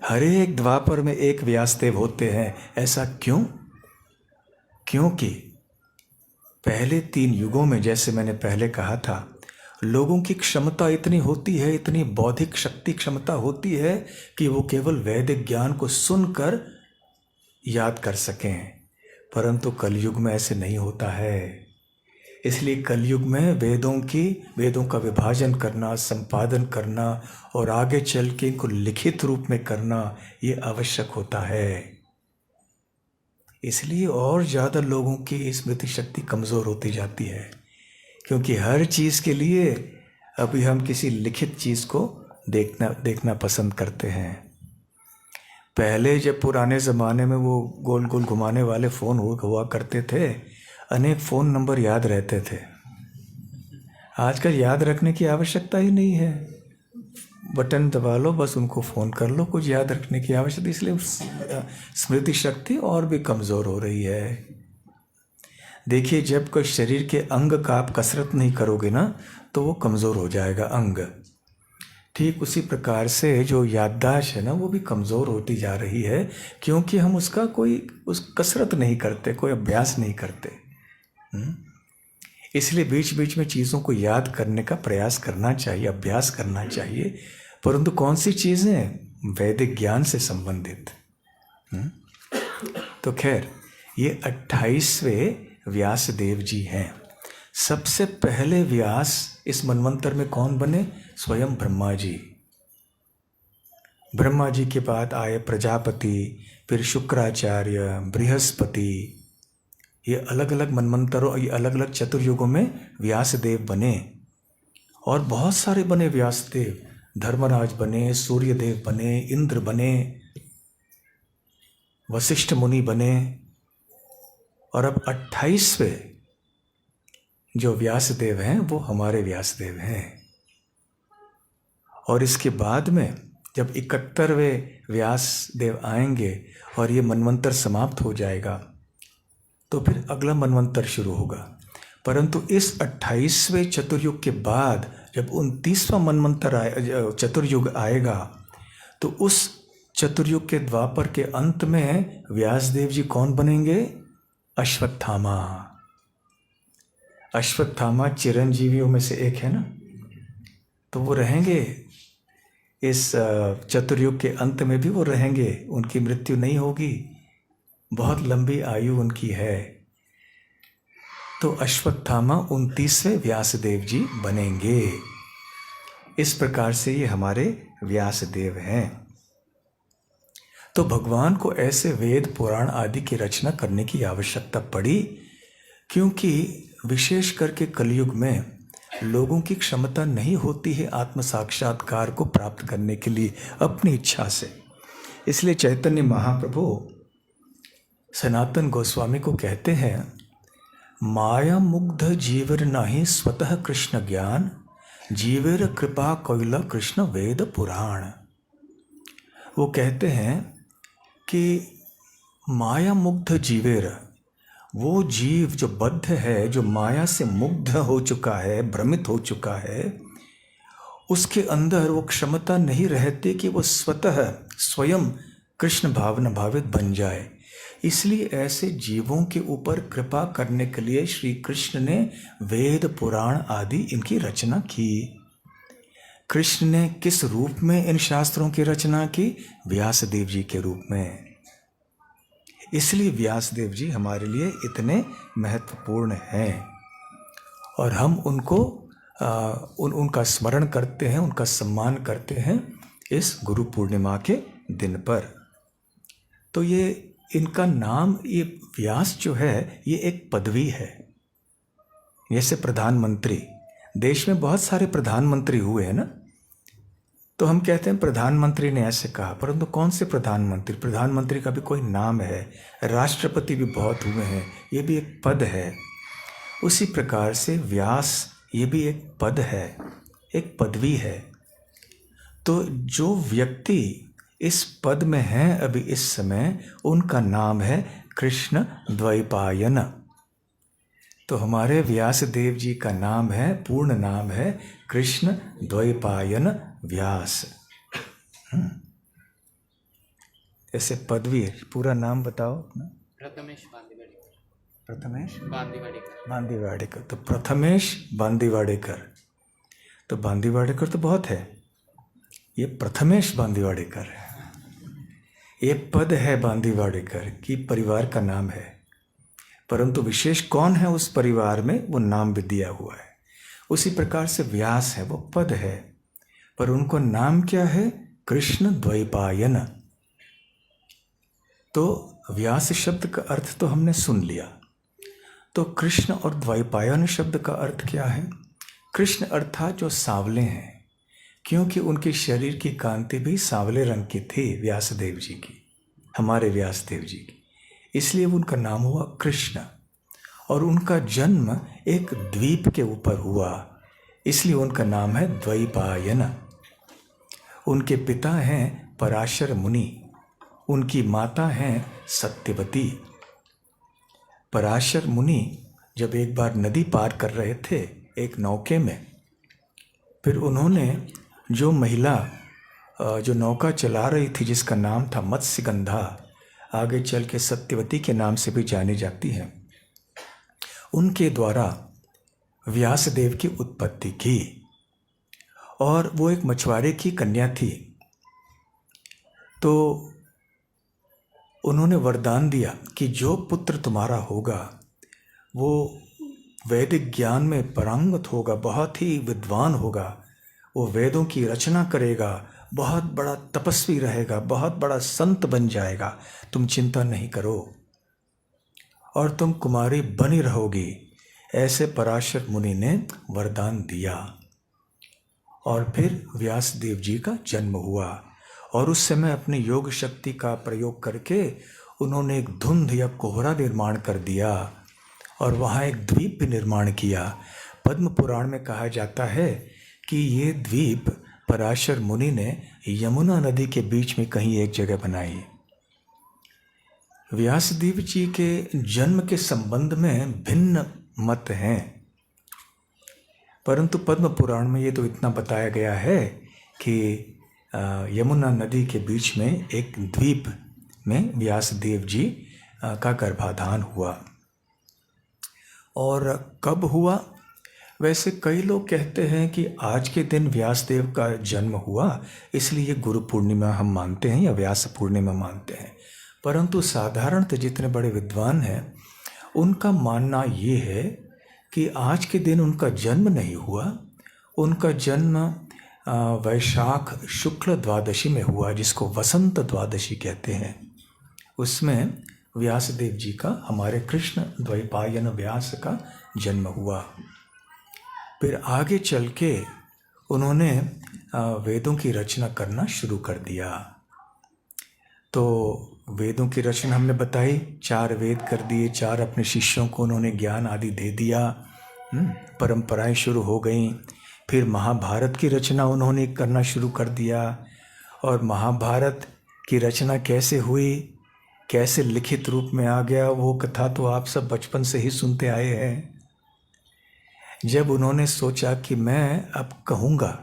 हर एक द्वापर में एक व्यासदेव होते हैं। ऐसा क्यों? क्योंकि पहले 3 युगों में, जैसे मैंने पहले कहा था, लोगों की क्षमता इतनी होती है, इतनी बौद्धिक शक्ति क्षमता होती है कि वो केवल वैदिक ज्ञान को सुनकर याद कर सकें। परंतु कलयुग में ऐसे नहीं होता है। इसलिए कलयुग में वेदों का विभाजन करना, संपादन करना और आगे चल के इनको लिखित रूप में करना ये आवश्यक होता है। इसलिए और ज़्यादा लोगों की स्मृति शक्ति कमज़ोर होती जाती है, क्योंकि हर चीज़ के लिए अभी हम किसी लिखित चीज़ को देखना पसंद करते हैं। पहले जब पुराने ज़माने में वो गोल गोल घुमाने वाले फ़ोन हुआ करते थे, अनेक फ़ोन नंबर याद रहते थे। आजकल याद रखने की आवश्यकता ही नहीं है, बटन दबा लो, बस उनको फ़ोन कर लो, कुछ याद रखने की आवश्यकता। इसलिए स्मृति शक्ति और भी कमज़ोर हो रही है। देखिए, जब कोई शरीर के अंग का आप कसरत नहीं करोगे ना, तो वो कमज़ोर हो जाएगा अंग। ठीक उसी प्रकार से जो याददाश्त है ना, वो भी कमज़ोर होती जा रही है, क्योंकि हम उसका उस कसरत नहीं करते, कोई अभ्यास नहीं करते। इसलिए बीच बीच में चीज़ों को याद करने का प्रयास करना चाहिए, अभ्यास करना चाहिए। परंतु कौन सी चीज़ें? वैदिक ज्ञान से संबंधित। तो खैर, ये 28वें व्यासदेव जी हैं। सबसे पहले व्यास इस मनवंतर में कौन बने? स्वयं ब्रह्मा जी। ब्रह्मा जी के बाद आए प्रजापति, फिर शुक्राचार्य, बृहस्पति। ये अलग अलग मनवंतरों, ये अलग अलग चतुर्युगों में व्यासदेव बने और बहुत सारे बने व्यासदेव। धर्मराज बने, सूर्यदेव बने, इंद्र बने, वशिष्ठ मुनि बने और अब 28वें जो व्यासदेव हैं वो हमारे व्यासदेव हैं। और इसके बाद में जब 71वें व्यासदेव आएंगे और ये मनवंतर समाप्त हो जाएगा, तो फिर अगला मनवंतर शुरू होगा। परंतु इस 28वें चतुर्युग के बाद जब 29वां मनवंतर चतुर्युग आएगा, तो उस चतुर्युग के द्वापर के अंत में व्यासदेव जी कौन बनेंगे? अश्वत्थामा। अश्वत्थामा चिरंजीवियों में से एक है ना, तो वो रहेंगे इस चतुर्युग के अंत में भी वो रहेंगे। उनकी मृत्यु नहीं होगी, बहुत लंबी आयु उनकी है। तो अश्वत्थामा 29वें व्यासदेव जी बनेंगे। इस प्रकार से ये हमारे व्यासदेव हैं। तो भगवान को ऐसे वेद पुराण आदि की रचना करने की आवश्यकता पड़ी, क्योंकि विशेष करके कलयुग में लोगों की क्षमता नहीं होती है आत्म साक्षात्कार को प्राप्त करने के लिए अपनी इच्छा से। इसलिए चैतन्य महाप्रभु सनातन गोस्वामी को कहते हैं, माया मुग्ध जीवर नाही स्वतः कृष्ण ज्ञान, जीवेर कृपा कोइला कृष्ण वेद पुराण। वो कहते हैं कि माया मुग्ध जीवेर, वो जीव जो बद्ध है, जो माया से मुग्ध हो चुका है, भ्रमित हो चुका है, उसके अंदर वो क्षमता नहीं रहती कि वो स्वतः स्वयं कृष्ण भावना भावित बन जाए। इसलिए ऐसे जीवों के ऊपर कृपा करने के लिए श्री कृष्ण ने वेद पुराण आदि इनकी रचना की। कृष्ण ने किस रूप में इन शास्त्रों की रचना की? व्यासदेव जी के रूप में। इसलिए व्यासदेव जी हमारे लिए इतने महत्वपूर्ण हैं और हम उनको उनका स्मरण करते हैं, उनका सम्मान करते हैं इस गुरु पूर्णिमा के दिन पर। तो ये इनका नाम, ये व्यास जो है ये एक पदवी है। जैसे प्रधानमंत्री, देश में बहुत सारे प्रधानमंत्री हुए हैं ना, तो हम कहते हैं प्रधानमंत्री ने ऐसे कहा, परंतु कौन से प्रधानमंत्री? प्रधानमंत्री का भी कोई नाम है। राष्ट्रपति भी बहुत हुए हैं, ये भी एक पद है। उसी प्रकार से व्यास ये भी एक पद है, एक पदवी है। तो जो व्यक्ति इस पद में हैं अभी इस समय, उनका नाम है कृष्ण द्वैपायन। तो हमारे व्यासदेव जी का नाम है, पूर्ण नाम है कृष्ण द्वैपायन व्यास। ऐसे पदवी, पूरा नाम बताओ अपना। प्रथमेश बांदीवाड़ेकर। प्रथमेश बांदीवाड़ेकर। बांदीवाड़ेकर। तो प्रथमेश बांदीवाड़ेकर, तो बांदीवाड़ेकर तो बहुत है, ये प्रथमेश बांदीवाड़ेकर है। ये पद है बांदीवाड़ेकर की, परिवार का नाम है, परंतु विशेष कौन है उस परिवार में, वो नाम भी दिया हुआ है। उसी प्रकार से व्यास है, वो पद है, पर उनको नाम क्या है? कृष्ण द्वैपायन। तो व्यास शब्द का अर्थ तो हमने सुन लिया। तो कृष्ण और द्वैपायन शब्द का अर्थ क्या है? कृष्ण अर्थात जो सांवले हैं, क्योंकि उनके शरीर की कांति भी सांवले रंग की थी व्यासदेव जी की, हमारे व्यासदेव जी की, इसलिए उनका नाम हुआ कृष्ण। और उनका जन्म एक द्वीप के ऊपर हुआ, इसलिए उनका नाम है द्वैपायन। उनके पिता हैं पराशर मुनि, उनकी माता हैं सत्यवती। पराशर मुनि जब एक बार नदी पार कर रहे थे एक नौके में, फिर उन्होंने जो महिला जो नौका चला रही थी, जिसका नाम था मत्स्यगंधा, आगे चल के सत्यवती के नाम से भी जानी जाती है, उनके द्वारा व्यासदेव की उत्पत्ति की। और वो एक मछुआरे की कन्या थी, तो उन्होंने वरदान दिया कि जो पुत्र तुम्हारा होगा वो वैदिक ज्ञान में पारंगत होगा, बहुत ही विद्वान होगा, वो वेदों की रचना करेगा, बहुत बड़ा तपस्वी रहेगा, बहुत बड़ा संत बन जाएगा, तुम चिंता नहीं करो और तुम कुमारी बनी रहोगी। ऐसे पराशर मुनि ने वरदान दिया। और फिर व्यासदेव जी का जन्म हुआ और उस समय अपनी योग शक्ति का प्रयोग करके उन्होंने एक धुंध या कोहरा निर्माण कर दिया और वहाँ एक द्वीप भी निर्माण किया। पद्म पुराण में कहा जाता है कि ये द्वीप पराशर मुनि ने यमुना नदी के बीच में कहीं एक जगह बनाई। व्यासदेव जी के जन्म के संबंध में भिन्न मत हैं, परंतु पद्म पुराण में ये तो इतना बताया गया है कि यमुना नदी के बीच में एक द्वीप में व्यासदेव जी का गर्भाधान हुआ। और कब हुआ? वैसे कई लोग कहते हैं कि आज के दिन व्यासदेव का जन्म हुआ, इसलिए गुरु पूर्णिमा हम मानते हैं या व्यास पूर्णिमा मानते हैं। परंतु साधारणतः जितने बड़े विद्वान हैं उनका मानना ये है कि आज के दिन उनका जन्म नहीं हुआ, उनका जन्म वैशाख शुक्ल द्वादशी में हुआ, जिसको वसंत द्वादशी कहते हैं। उसमें व्यासदेव जी का, हमारे कृष्ण द्वैपायन व्यास का जन्म हुआ। फिर आगे चल के उन्होंने वेदों की रचना करना शुरू कर दिया। तो वेदों की रचना हमने बताई, 4 वेद कर दिए, 4 अपने शिष्यों को उन्होंने ज्ञान आदि दे दिया, परंपराएं शुरू हो गईं। फिर महाभारत की रचना उन्होंने करना शुरू कर दिया। और महाभारत की रचना कैसे हुई, कैसे लिखित रूप में आ गया, वो कथा तो आप सब बचपन से ही सुनते आए हैं। जब उन्होंने सोचा कि मैं अब कहूँगा,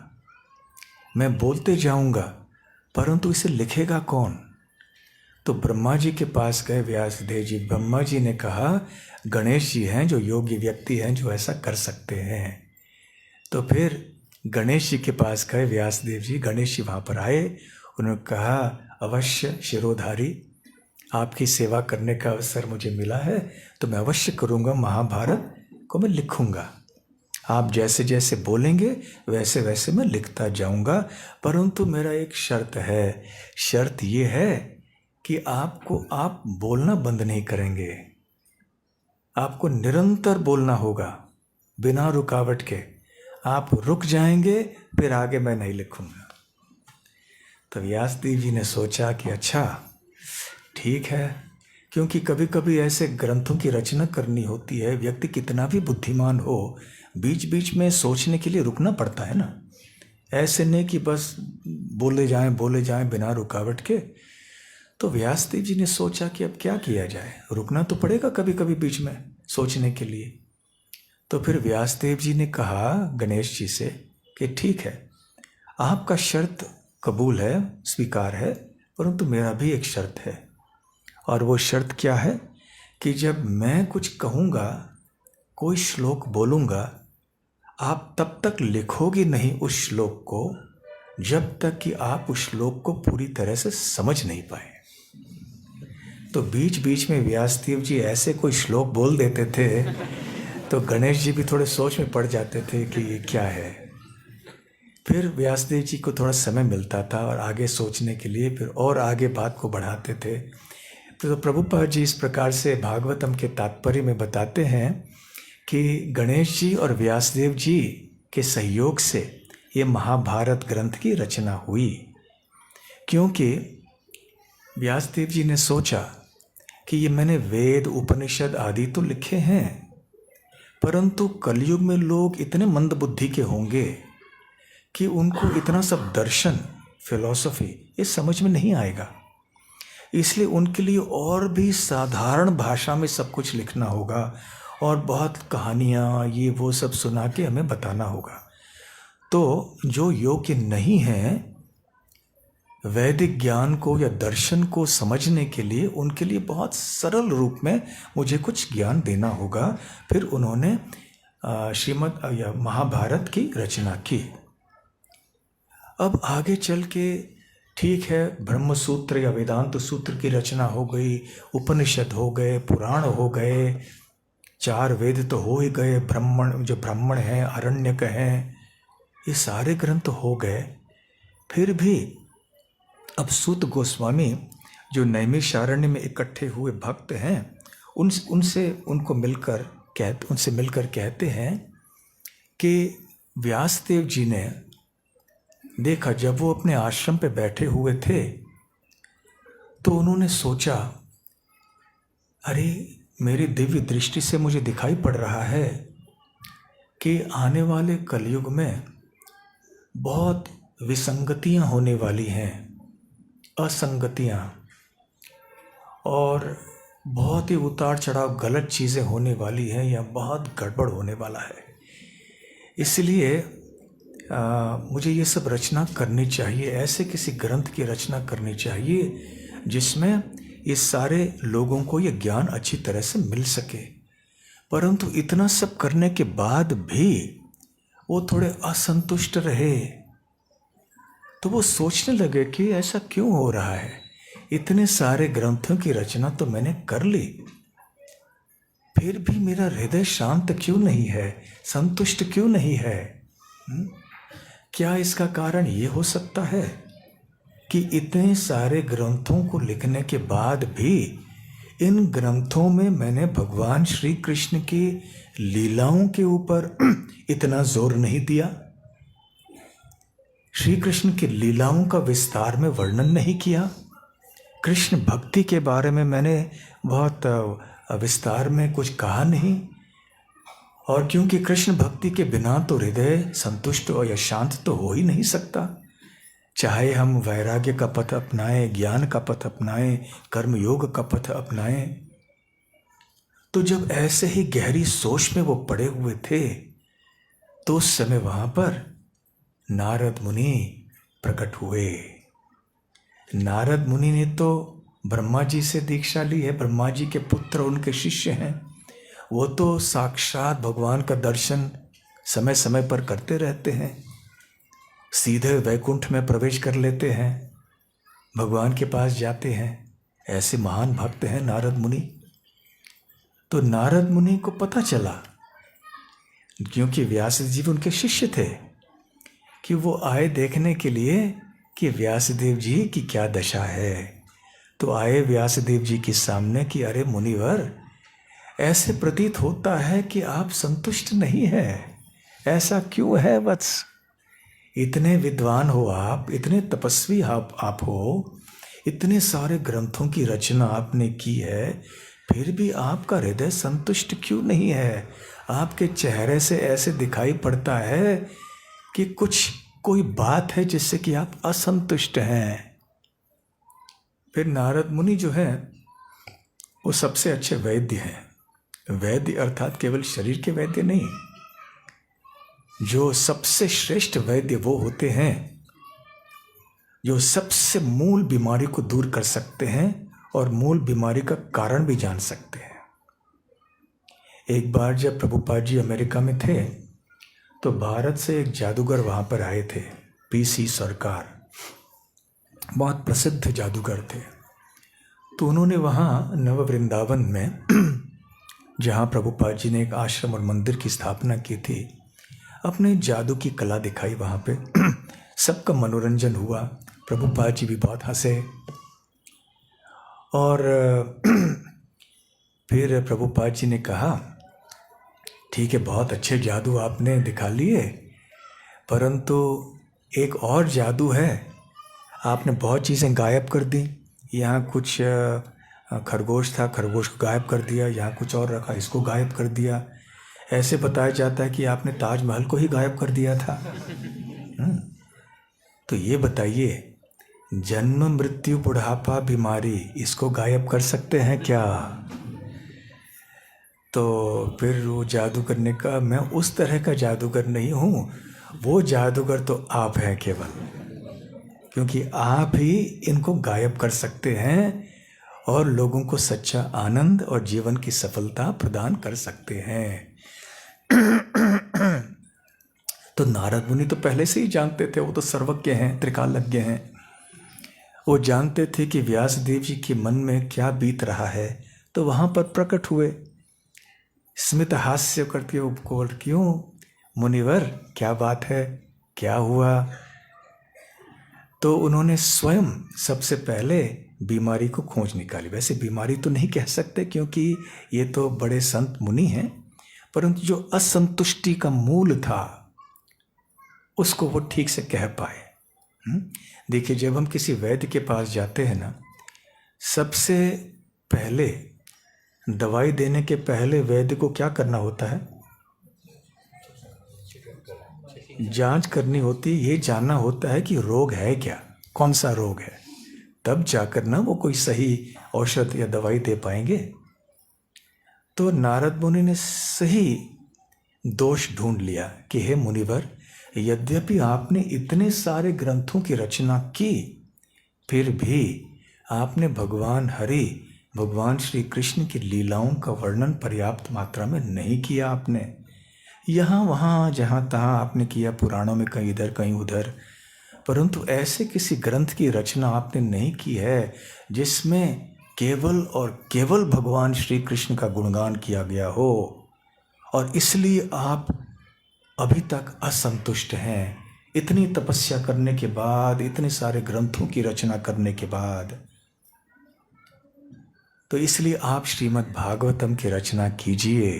मैं बोलते जाऊँगा, परंतु इसे लिखेगा कौन? तो ब्रह्मा जी के पास गए व्यासदेव जी। ब्रह्मा जी ने कहा गणेश जी हैं जो योग्य व्यक्ति हैं जो ऐसा कर सकते हैं। तो फिर गणेश जी के पास गए व्यासदेव जी। गणेश जी वहाँ पर आए। उन्होंने कहा अवश्य शिरोधारी, आपकी सेवा करने का अवसर मुझे मिला है तो मैं अवश्य करूँगा, महाभारत को मैं लिखूँगा। आप जैसे जैसे बोलेंगे वैसे वैसे मैं लिखता जाऊँगा, परंतु मेरा एक शर्त है। शर्त ये है कि आप बोलना बंद नहीं करेंगे। आपको निरंतर बोलना होगा बिना रुकावट के। आप रुक जाएंगे फिर आगे मैं नहीं लिखूँगा। तो व्यासदेव जी ने सोचा कि अच्छा ठीक है, क्योंकि कभी कभी ऐसे ग्रंथों की रचना करनी होती है। व्यक्ति कितना भी बुद्धिमान हो, बीच बीच में सोचने के लिए रुकना पड़ता है ना। ऐसे नहीं कि बस बोले जाएं बिना रुकावट के। तो व्यासदेव जी ने सोचा कि अब क्या किया जाए, रुकना तो पड़ेगा कभी कभी बीच में सोचने के लिए। तो फिर व्यासदेव जी ने कहा गणेश जी से कि ठीक है, आपका शर्त कबूल है, स्वीकार है, परंतु मेरा भी एक शर्त है। और वो शर्त क्या है कि जब मैं कुछ कहूँगा, कोई श्लोक बोलूँगा, आप तब तक लिखोगे नहीं उस श्लोक को जब तक कि आप उस श्लोक को पूरी तरह से समझ नहीं पाए। तो बीच बीच में व्यासदेव जी ऐसे कोई श्लोक बोल देते थे तो गणेश जी भी थोड़े सोच में पड़ जाते थे कि ये क्या है। फिर व्यासदेव जी को थोड़ा समय मिलता था और आगे सोचने के लिए फिर और आगे बात को बढ़ाते थे। तो प्रभुपाद जी इस प्रकार से भागवतम के तात्पर्य में बताते हैं कि गणेश जी और व्यासदेव जी के सहयोग से ये महाभारत ग्रंथ की रचना हुई। क्योंकि व्यासदेव जी ने सोचा कि ये मैंने वेद उपनिषद आदि तो लिखे हैं, परंतु कलयुग में लोग इतने मंदबुद्धि के होंगे कि उनको इतना सब दर्शन, फिलॉसफी ये समझ में नहीं आएगा। इसलिए उनके लिए और भी साधारण भाषा में सब कुछ लिखना होगा और बहुत कहानियाँ ये वो सब सुना के हमें बताना होगा। तो जो योग्य नहीं हैं वैदिक ज्ञान को या दर्शन को समझने के लिए, उनके लिए बहुत सरल रूप में मुझे कुछ ज्ञान देना होगा। फिर उन्होंने श्रीमद् या महाभारत की रचना की। अब आगे चल के ठीक है, ब्रह्म सूत्र या वेदांत सूत्र की रचना हो गई, उपनिषद हो गए, पुराण हो गए, 4 वेद तो हो ही गए, ब्राह्मण हैं, आरण्यक हैं, ये सारे ग्रंथ हो गए। फिर भी अब सूत गोस्वामी जो नैमिषारण्य में इकट्ठे हुए भक्त हैं उनसे मिलकर कहते हैं कि व्यासदेव जी ने देखा, जब वो अपने आश्रम पे बैठे हुए थे तो उन्होंने सोचा, अरे मेरी दिव्य दृष्टि से मुझे दिखाई पड़ रहा है कि आने वाले कलयुग में बहुत विसंगतियां होने वाली हैं, असंगतियां, और बहुत ही उतार चढ़ाव गलत चीज़ें होने वाली हैं या बहुत गड़बड़ होने वाला है। इसलिए मुझे ये सब रचना करनी चाहिए, ऐसे किसी ग्रंथ की रचना करनी चाहिए जिसमें ये सारे लोगों को ये ज्ञान अच्छी तरह से मिल सके। परंतु इतना सब करने के बाद भी वो थोड़े असंतुष्ट रहे। तो वो सोचने लगे कि ऐसा क्यों हो रहा है, इतने सारे ग्रंथों की रचना तो मैंने कर ली, फिर भी मेरा हृदय शांत क्यों नहीं है, संतुष्ट क्यों नहीं है। क्या इसका कारण ये हो सकता है कि इतने सारे ग्रंथों को लिखने के बाद भी इन ग्रंथों में मैंने भगवान श्री कृष्ण की लीलाओं के ऊपर इतना जोर नहीं दिया, श्री कृष्ण की लीलाओं का विस्तार में वर्णन नहीं किया, कृष्ण भक्ति के बारे में मैंने बहुत विस्तार में कुछ कहा नहीं। और क्योंकि कृष्ण भक्ति के बिना तो हृदय संतुष्ट और या शांत तो हो ही नहीं सकता, चाहे हम वैराग्य का पथ अपनाएं, ज्ञान का पथ अपनाएं, कर्म योग का पथ अपनाएं। तो जब ऐसे ही गहरी सोच में वो पड़े हुए थे तो उस समय वहां पर नारद मुनि प्रकट हुए। नारद मुनि ने तो ब्रह्मा जी से दीक्षा ली है, ब्रह्मा जी के पुत्र उनके शिष्य हैं, वो तो साक्षात भगवान का दर्शन समय समय पर करते रहते हैं, सीधे वैकुंठ में प्रवेश कर लेते हैं, भगवान के पास जाते हैं। ऐसे महान भक्त हैं नारद मुनि। तो नारद मुनि को पता चला, क्योंकि व्यास जी उनके शिष्य थे, कि वो आए देखने के लिए कि व्यासदेव जी की क्या दशा है। तो आए व्यासदेव जी के सामने कि अरे मुनिवर, ऐसे प्रतीत होता है कि आप संतुष्ट नहीं है, ऐसा क्यों है वत्स? इतने विद्वान हो आप, इतने तपस्वी आप हो, इतने सारे ग्रंथों की रचना आपने की है, फिर भी आपका हृदय संतुष्ट क्यों नहीं है? आपके चेहरे से ऐसे दिखाई पड़ता है कि कोई बात है जिससे कि आप असंतुष्ट हैं। फिर नारद मुनि जो है वो सबसे अच्छे वैद्य हैं। वैद्य अर्थात केवल शरीर के वैद्य नहीं, जो सबसे श्रेष्ठ वैद्य वो होते हैं जो सबसे मूल बीमारी को दूर कर सकते हैं और मूल बीमारी का कारण भी जान सकते हैं। एक बार जब प्रभुपाद जी अमेरिका में थे तो भारत से एक जादूगर वहाँ पर आए थे, पीसी सरकार, बहुत प्रसिद्ध जादूगर थे। तो उन्होंने वहाँ नव वृंदावन में जहाँ प्रभुपाद जी ने एक आश्रम और मंदिर की स्थापना की थी, अपने जादू की कला दिखाई वहाँ पे। सबका मनोरंजन हुआ, प्रभुपाद जी भी बहुत हंसे। और फिर प्रभुपाद जी ने कहा, ठीक है, बहुत अच्छे जादू आपने दिखा लिए, परंतु एक और जादू है, आपने बहुत चीज़ें गायब कर दी। यहाँ कुछ खरगोश था, खरगोश को गायब कर दिया, यहाँ कुछ और रखा, इसको गायब कर दिया। ऐसे बताया जाता है कि आपने ताजमहल को ही गायब कर दिया था। तो ये बताइए, जन्म मृत्यु बुढ़ापा बीमारी, इसको गायब कर सकते हैं क्या? तो फिर वो जादूगर ने कहा, मैं उस तरह का जादूगर नहीं हूँ, वो जादूगर तो आप हैं केवल, क्योंकि आप ही इनको गायब कर सकते हैं और लोगों को सच्चा आनंद और जीवन की सफलता प्रदान कर सकते हैं। तो नारद मुनि तो पहले से ही जानते थे, वो तो सर्वज्ञ हैं, त्रिकालज्ञ हैं। वो जानते थे कि व्यासदेव जी के मन में क्या बीत रहा है, तो वहाँ पर प्रकट हुए, स्मित हास्य करते उपकोल, क्यों मुनिवर, क्या बात है, क्या हुआ? तो उन्होंने स्वयं सबसे पहले बीमारी को खोज निकाली। वैसे बीमारी तो नहीं कह सकते क्योंकि ये तो बड़े संत मुनि हैं, परंतु जो असंतुष्टि का मूल था उसको वो ठीक से कह पाए। देखिए, जब हम किसी वैद्य के पास जाते हैं ना, सबसे पहले दवाई देने के पहले वैद्य को क्या करना होता है? जांच करनी होती है, ये जानना होता है कि रोग है क्या, कौन सा रोग है, तब जाकर ना वो कोई सही औषध या दवाई दे पाएंगे। तो नारद मुनि ने सही दोष ढूंढ लिया कि हे मुनिवर, यद्यपि आपने इतने सारे ग्रंथों की रचना की, फिर भी आपने भगवान हरि, भगवान श्री कृष्ण की लीलाओं का वर्णन पर्याप्त मात्रा में नहीं किया आपने। यहाँ वहाँ जहाँ तहाँ आपने किया, पुराणों में कहीं इधर कहीं उधर, परंतु ऐसे किसी ग्रंथ की रचना आपने नहीं की है जिसमें केवल और केवल भगवान श्री कृष्ण का गुणगान किया गया हो, और इसलिए आप अभी तक असंतुष्ट हैं, इतनी तपस्या करने के बाद, इतने सारे ग्रंथों की रचना करने के बाद। तो इसलिए आप श्रीमद् भागवतम की रचना कीजिए।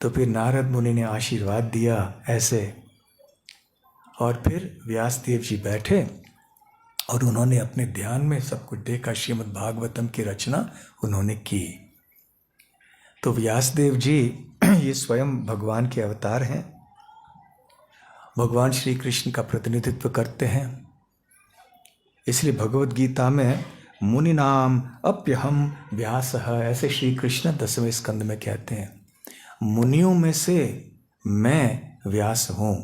तो फिर नारद मुनि ने आशीर्वाद दिया ऐसे, और फिर व्यासदेव जी बैठे और उन्होंने अपने ध्यान में सब कुछ देखा, श्रीमद् भागवतम की रचना उन्होंने की। तो व्यासदेव जी ये स्वयं भगवान के अवतार हैं, भगवान श्री कृष्ण का प्रतिनिधित्व करते हैं। इसलिए भगवद गीता में मुनि नाम अप्यहम व्यासः, ऐसे श्री कृष्ण 10वें स्कंद में कहते हैं, मुनियों में से मैं व्यास हूँ।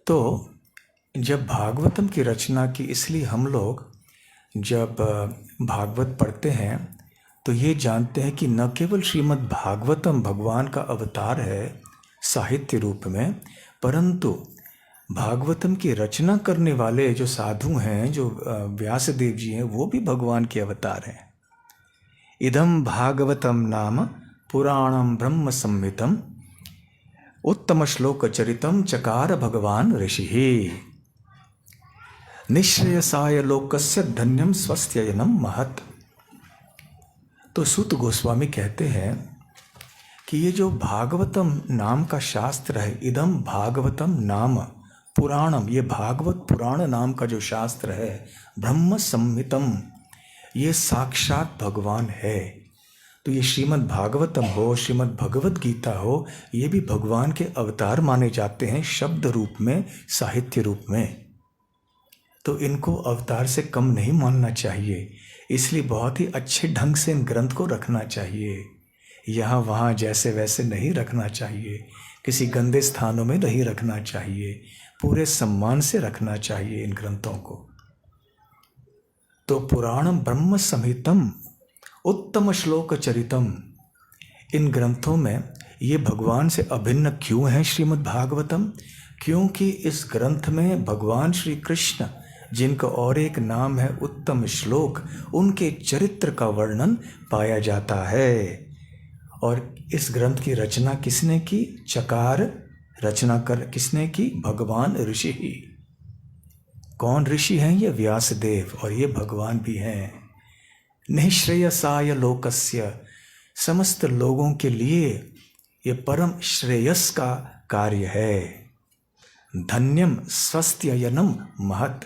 तो जब भागवतम की रचना की, इसलिए हम लोग जब भागवत पढ़ते हैं तो ये जानते हैं कि न केवल श्रीमद् भागवतम भगवान का अवतार है साहित्य रूप में, परंतु भागवतम की रचना करने वाले जो साधु हैं, जो व्यासदेव जी हैं, वो भी भगवान के अवतार हैं। इदम भागवतम नाम पुराणम ब्रह्म संहितम उत्तम श्लोक चरितम चकार भगवान ऋषि निश्रेयसाय लोकस्य धन्यम स्वस्त्ययनम महत्। तो सूत गोस्वामी कहते हैं कि ये जो भागवतम नाम का शास्त्र है, इदम भागवतम नाम पुराणम, ये भागवत पुराण नाम का जो शास्त्र है, ब्रह्म संहितम, ये साक्षात भगवान है। तो ये श्रीमद् भागवतम हो, श्रीमद् भगवत गीता हो, ये भी भगवान के अवतार माने जाते हैं, शब्द रूप में, साहित्य रूप में। तो इनको अवतार से कम नहीं मानना चाहिए, इसलिए बहुत ही अच्छे ढंग से इन ग्रंथ को रखना चाहिए। यहाँ वहाँ जैसे वैसे नहीं रखना चाहिए, किसी गंदे स्थानों में नहीं रखना चाहिए, पूरे सम्मान से रखना चाहिए इन ग्रंथों को। तो पुराणम ब्रह्म संहितम उत्तम श्लोक चरितम, इन ग्रंथों में ये भगवान से अभिन्न क्यों है श्रीमद् भागवतम? क्योंकि इस ग्रंथ में भगवान श्री कृष्ण, जिनका और एक नाम है उत्तम श्लोक, उनके चरित्र का वर्णन पाया जाता है। और इस ग्रंथ की रचना किसने की? चकार रचना कर किसने की? भगवान ऋषि ही। कौन ऋषि हैं? ये व्यासदेव, और ये भगवान भी हैं। निःश्रेयसाय लोकस्य, समस्त लोगों के लिए ये परम श्रेयस का कार्य है। धन्यम स्वस्त्ययनम महत्,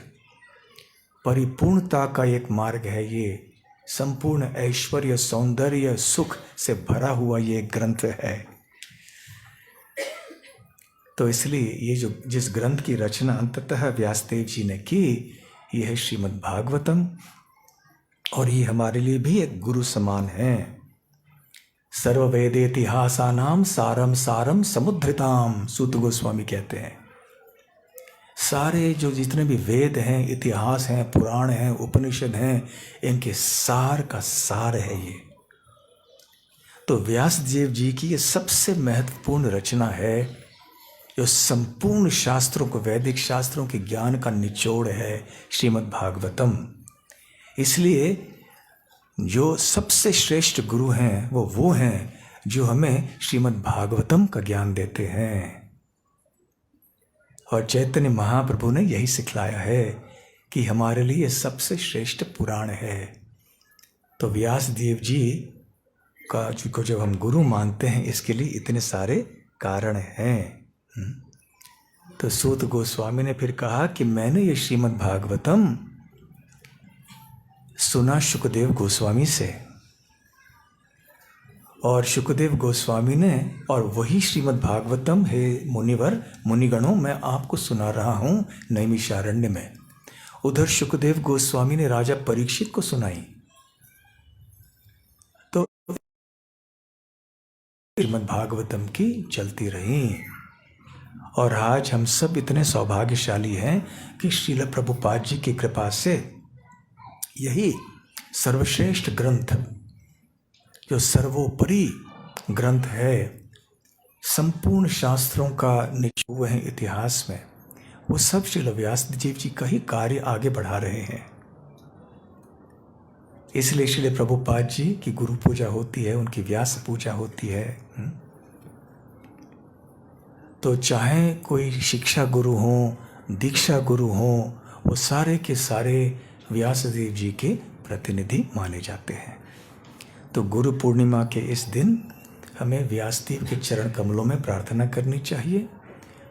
परिपूर्णता का एक मार्ग है ये, संपूर्ण ऐश्वर्य सौंदर्य सुख से भरा हुआ ये ग्रंथ है। तो इसलिए ये जो जिस ग्रंथ की रचना अंततः व्यासदेव जी ने की, ये है श्रीमद् भागवतम, और ये हमारे लिए भी एक गुरु समान है। सर्ववेदेतिहासानाम सारम सारम समुद्रिताम, सूत गोस्वामी कहते हैं सारे जो जितने भी वेद हैं, इतिहास हैं, पुराण हैं, उपनिषद हैं, इनके सार का सार है ये। तो व्यासदेव जी की ये सबसे महत्वपूर्ण रचना है, जो संपूर्ण शास्त्रों को, वैदिक शास्त्रों के ज्ञान का निचोड़ है, श्रीमद् भागवतम। इसलिए जो सबसे श्रेष्ठ गुरु हैं वो हैं जो हमें श्रीमद् भागवतम का ज्ञान देते हैं। और चैतन्य महाप्रभु ने यही सिखलाया है कि हमारे लिए सबसे श्रेष्ठ पुराण है। तो व्यासदेव जी का को जब हम गुरु मानते हैं, इसके लिए इतने सारे कारण हैं। तो सूत गोस्वामी ने फिर कहा कि मैंने ये श्रीमद् भागवतम सुना शुकदेव गोस्वामी से, और शुकदेव गोस्वामी ने, और वही श्रीमद् भागवतम हे मुनिवर मुनिगणों मैं आपको सुना रहा हूँ नैमिषारण्य में। उधर शुकदेव गोस्वामी ने राजा परीक्षित को सुनाई। तो श्रीमद् भागवतम की चलती रही। और आज हम सब इतने सौभाग्यशाली हैं कि श्रील प्रभुपाद जी की कृपा से यही सर्वश्रेष्ठ ग्रंथ, जो सर्वोपरि ग्रंथ है, संपूर्ण शास्त्रों का निचोड़ है इतिहास में, वो सब श्रील व्यासदेव जी का ही कार्य आगे बढ़ा रहे हैं। इसलिए श्रील प्रभुपाद जी की गुरु पूजा होती है, उनकी व्यास पूजा होती है। तो चाहे कोई शिक्षा गुरु हो, दीक्षा गुरु हो, वो सारे के सारे व्यासदेव जी के प्रतिनिधि माने जाते हैं। तो गुरु पूर्णिमा के इस दिन हमें व्यासदेव के चरण कमलों में प्रार्थना करनी चाहिए,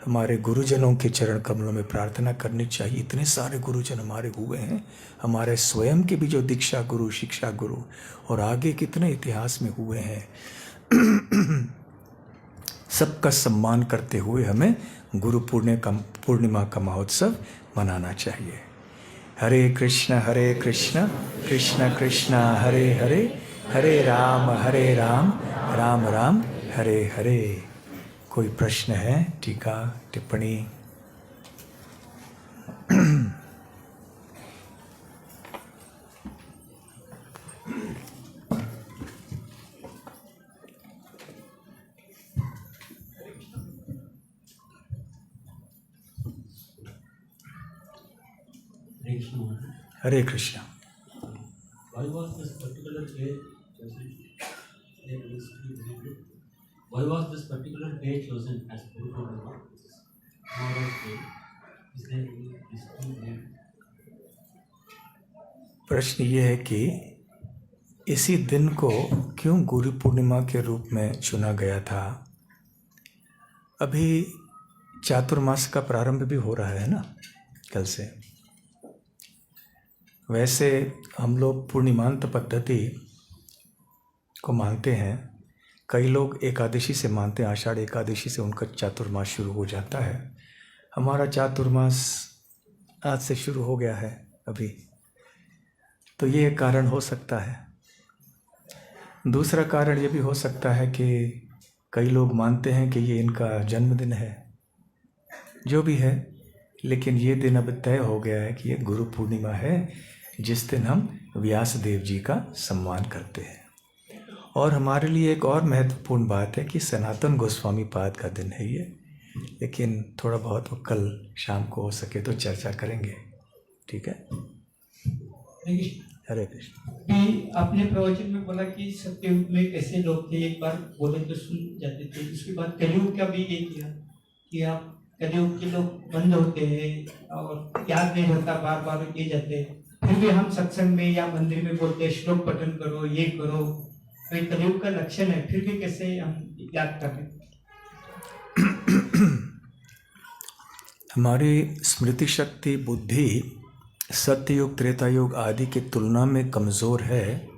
हमारे गुरुजनों के चरण कमलों में प्रार्थना करनी चाहिए। इतने सारे गुरुजन हमारे हुए हैं, हमारे स्वयं के भी जो दीक्षा गुरु, शिक्षा गुरु, और आगे कितने इतिहास में हुए हैं। सबका सम्मान करते हुए हमें गुरु पूर्णिमा का महोत्सव मनाना चाहिए। हरे कृष्ण कृष्ण कृष्ण हरे हरे, हरे राम राम राम हरे हरे। कोई प्रश्न है? टीका टिप्पणी? Krishna. Hare Krishna. Why was this particular day chosen? Why was this particular day chosen as Guru Purnima? Tomorrow's day. Is there any history there? प्रश्न ये है कि इसी दिन को क्यों गुरु पूर्णिमा के रूप में चुना गया था। अभी चातुर्मास का प्रारंभ भी हो रहा है ना, कल से। वैसे हम लोग पूर्णिमांत पद्धति को मानते हैं, कई लोग एकादशी से मानते हैं, आषाढ़ एकादशी से उनका चातुर्मास शुरू हो जाता है। हमारा चातुर्मास आज से शुरू हो गया है अभी, तो ये एक कारण हो सकता है। दूसरा कारण ये भी हो सकता है कि कई लोग मानते हैं कि ये इनका जन्मदिन है। जो भी है, लेकिन ये दिन अब तय हो गया है कि ये गुरु पूर्णिमा है, जिस दिन हम व्यास देव जी का सम्मान करते हैं। और हमारे लिए एक और महत्वपूर्ण बात है कि सनातन गोस्वामी पाद का दिन है ये, लेकिन थोड़ा बहुत वो कल शाम को हो सके तो चर्चा करेंगे, ठीक है। हरे कृष्ण। कि आपने प्रवचन में बोला कि सत्ययुग में कैसे लोग थे, एक बार बोले तो सुन जाते थे। उसके बाद कलयुग का भी ये किया कि आप कलयुग के लोग बंद होते हैं और याद नहीं रहता, बार बार ये जाते हैं। फिर भी हम सत्संग में या मंदिर में बोलते हैं श्लोक पठन करो, ये करो, तो कलयुग का लक्षण है, फिर भी कैसे हम याद करें। हमारी स्मृति शक्ति, बुद्धि सत्ययुग त्रेतायुग आदि की तुलना में कमज़ोर है।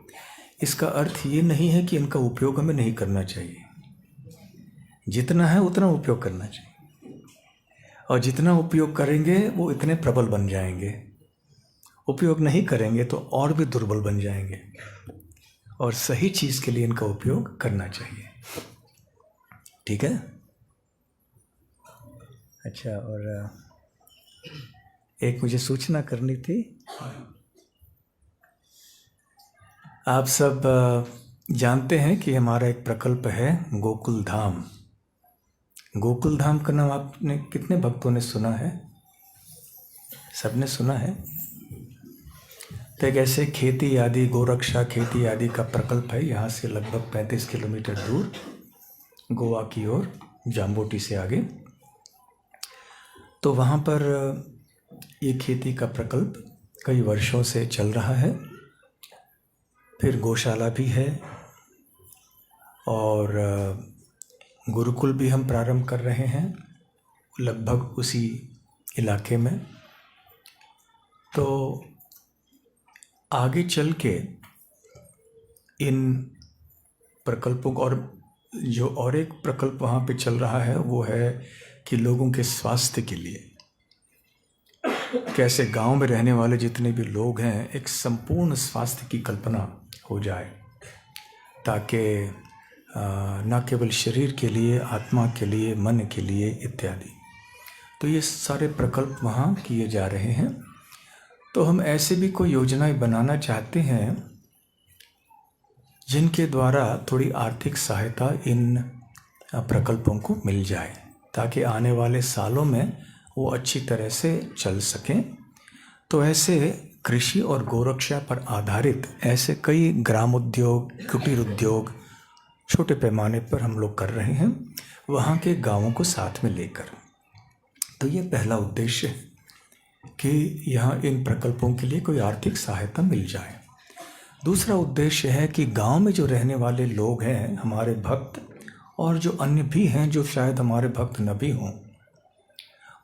इसका अर्थ ये नहीं है कि इनका उपयोग हमें नहीं करना चाहिए। जितना है उतना उपयोग करना चाहिए, और जितना उपयोग करेंगे वो इतने प्रबल बन जाएंगे। उपयोग नहीं करेंगे तो और भी दुर्बल बन जाएंगे, और सही चीज़ के लिए इनका उपयोग करना चाहिए, ठीक है। अच्छा, और एक मुझे सूचना करनी थी। आप सब जानते हैं कि हमारा एक प्रकल्प है गोकुल धाम। गोकुल धाम का नाम आपने कितने भक्तों ने सुना है? सबने सुना है। तो एक ऐसे खेती आदि, गोरक्षा खेती आदि का प्रकल्प है। यहाँ से लगभग 35 किलोमीटर दूर गोवा की ओर, जाम्बोटी से आगे। तो वहाँ पर ये खेती का प्रकल्प कई वर्षों से चल रहा है। फिर गौशाला भी है, और गुरुकुल भी हम प्रारंभ कर रहे हैं लगभग उसी इलाके में। तो आगे चल के इन प्रकल्पों को, और जो और एक प्रकल्प वहाँ पे चल रहा है वो है कि लोगों के स्वास्थ्य के लिए कैसे गांव में रहने वाले जितने भी लोग हैं एक संपूर्ण स्वास्थ्य की कल्पना हो जाए, ताकि न केवल शरीर के लिए, आत्मा के लिए, मन के लिए इत्यादि। तो ये सारे प्रकल्प वहाँ किए जा रहे हैं। तो हम ऐसे भी कोई योजनाएं बनाना चाहते हैं जिनके द्वारा थोड़ी आर्थिक सहायता इन प्रकल्पों को मिल जाए, ताकि आने वाले सालों में वो अच्छी तरह से चल सकें। तो ऐसे कृषि और गोरक्षा पर आधारित ऐसे कई ग्राम उद्योग, कुटीर उद्योग छोटे पैमाने पर हम लोग कर रहे हैं, वहाँ के गांवों को साथ में लेकर। तो ये पहला उद्देश्य है कि यहाँ इन प्रकल्पों के लिए कोई आर्थिक सहायता मिल जाए। दूसरा उद्देश्य है कि गांव में जो रहने वाले लोग हैं, हमारे भक्त, और जो अन्य भी हैं जो शायद हमारे भक्त न भी हों,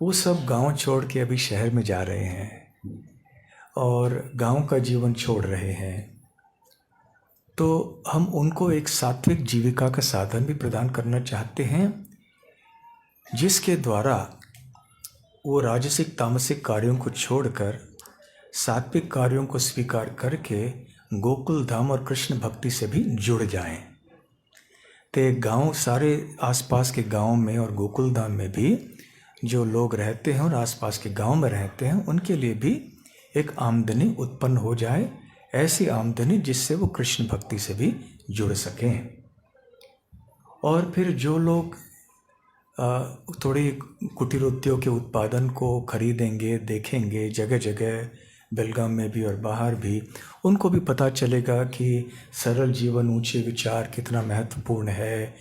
वो सब गांव छोड़ के अभी शहर में जा रहे हैं और गांव का जीवन छोड़ रहे हैं। तो हम उनको एक सात्विक जीविका का साधन भी प्रदान करना चाहते हैं, जिसके द्वारा वो राजसिक तामसिक कार्यों को छोड़कर सात्विक कार्यों को स्वीकार करके गोकुल धाम और कृष्ण भक्ति से भी जुड़ जाएं। तो गांव, सारे आसपास के गांव में और गोकुल धाम में भी जो लोग रहते हैं और आसपास के गांव में रहते हैं, उनके लिए भी एक आमदनी उत्पन्न हो जाए, ऐसी आमदनी जिससे वो कृष्ण भक्ति से भी जुड़ सकें। और फिर जो लोग थोड़ी कुटीर उद्योग के उत्पादन को खरीदेंगे, देखेंगे, जगह जगह बेलगाम में भी और बाहर भी, उनको भी पता चलेगा कि सरल जीवन ऊंचे विचार कितना महत्वपूर्ण है,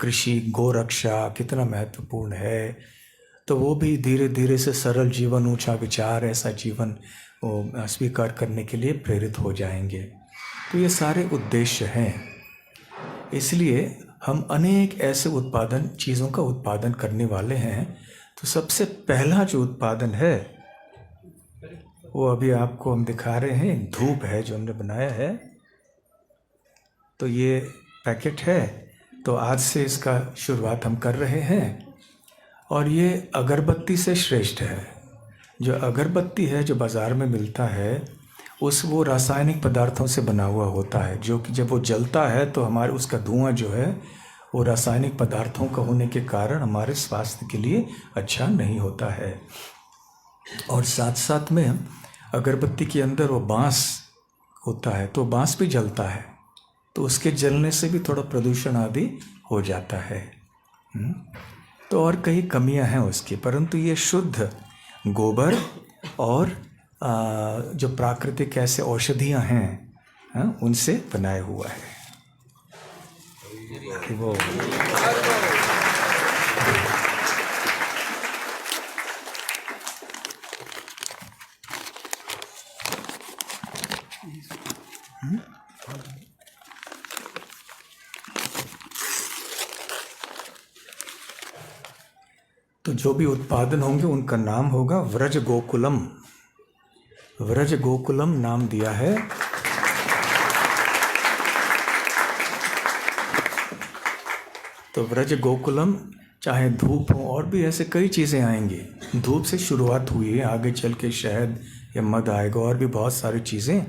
कृषि गोरक्षा कितना महत्वपूर्ण है। तो वो भी धीरे धीरे से सरल जीवन ऊंचा विचार ऐसा जीवन वो स्वीकार करने के लिए प्रेरित हो जाएंगे। तो ये सारे उद्देश्य हैं। इसलिए हम अनेक ऐसे चीज़ों का उत्पादन करने वाले हैं। तो सबसे पहला जो उत्पादन है वो अभी आपको हम दिखा रहे हैं, एक धूप है जो हमने बनाया है। तो ये पैकेट है, तो आज से इसका शुरुआत हम कर रहे हैं। और ये अगरबत्ती से श्रेष्ठ है। जो अगरबत्ती है जो बाज़ार में मिलता है वो रासायनिक पदार्थों से बना हुआ होता है, जो कि जब वो जलता है तो हमारे उसका धुआं जो है वो रासायनिक पदार्थों का होने के कारण हमारे स्वास्थ्य के लिए अच्छा नहीं होता है। और साथ साथ में अगरबत्ती के अंदर वो बांस होता है, तो बांस भी जलता है, तो उसके जलने से भी थोड़ा प्रदूषण आदि हो जाता है। तो और कई कमियां हैं उसकी, परंतु ये शुद्ध गोबर और जो प्राकृतिक ऐसे औषधियां हैं उनसे बनाया हुआ है। वो तो जो भी उत्पादन होंगे उनका नाम होगा व्रज गोकुलम। व्रज गोकुलम नाम दिया है। तो व्रज गोकुलम, चाहे धूप हो और भी ऐसे कई चीज़ें आएंगी। धूप से शुरुआत हुई है, आगे चल के शहद या मध आएगा और भी बहुत सारी चीज़ें।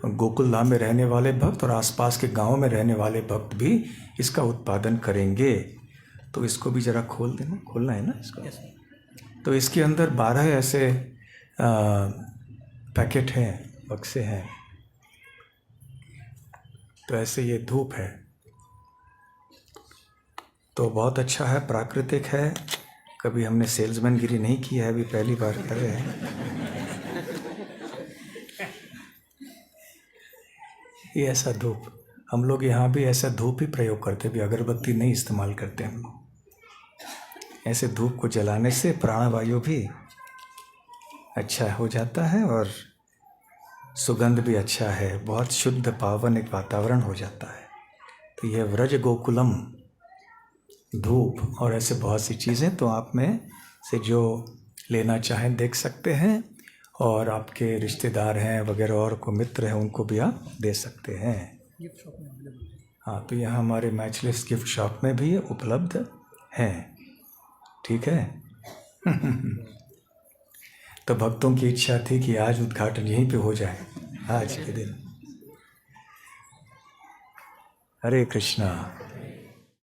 गोकुल धाम में रहने वाले भक्त और आसपास के गांव में रहने वाले भक्त भी इसका उत्पादन करेंगे। तो इसको भी ज़रा खोल देना, खोलना है ना इसको। तो इसके अंदर 12 ऐसे पैकेट हैं, बक्से हैं। तो ऐसे ये धूप है, तो बहुत अच्छा है, प्राकृतिक है। कभी हमने सेल्समैनगिरी नहीं की है, अभी पहली बार कर रहे हैं। ये ऐसा धूप, हम लोग यहाँ भी ऐसा धूप ही प्रयोग करते, भी अगरबत्ती नहीं इस्तेमाल करते हम लोग। ऐसे धूप को जलाने से प्राणवायु भी अच्छा हो जाता है और सुगंध भी अच्छा है, बहुत शुद्ध पावन एक वातावरण हो जाता है। तो यह व्रज गोकुलम धूप और ऐसे बहुत सी चीज़ें, तो आप में से जो लेना चाहें देख सकते हैं, और आपके रिश्तेदार हैं वगैरह और को मित्र हैं उनको भी आप दे सकते हैं। हाँ, तो यहाँ हमारे मैचलेस गिफ्ट शॉप में भी उपलब्ध हैं। ठीक है। तो भक्तों की इच्छा थी कि आज उद्घाटन यहीं पे हो जाए, आज के दिन। हरे कृष्णा।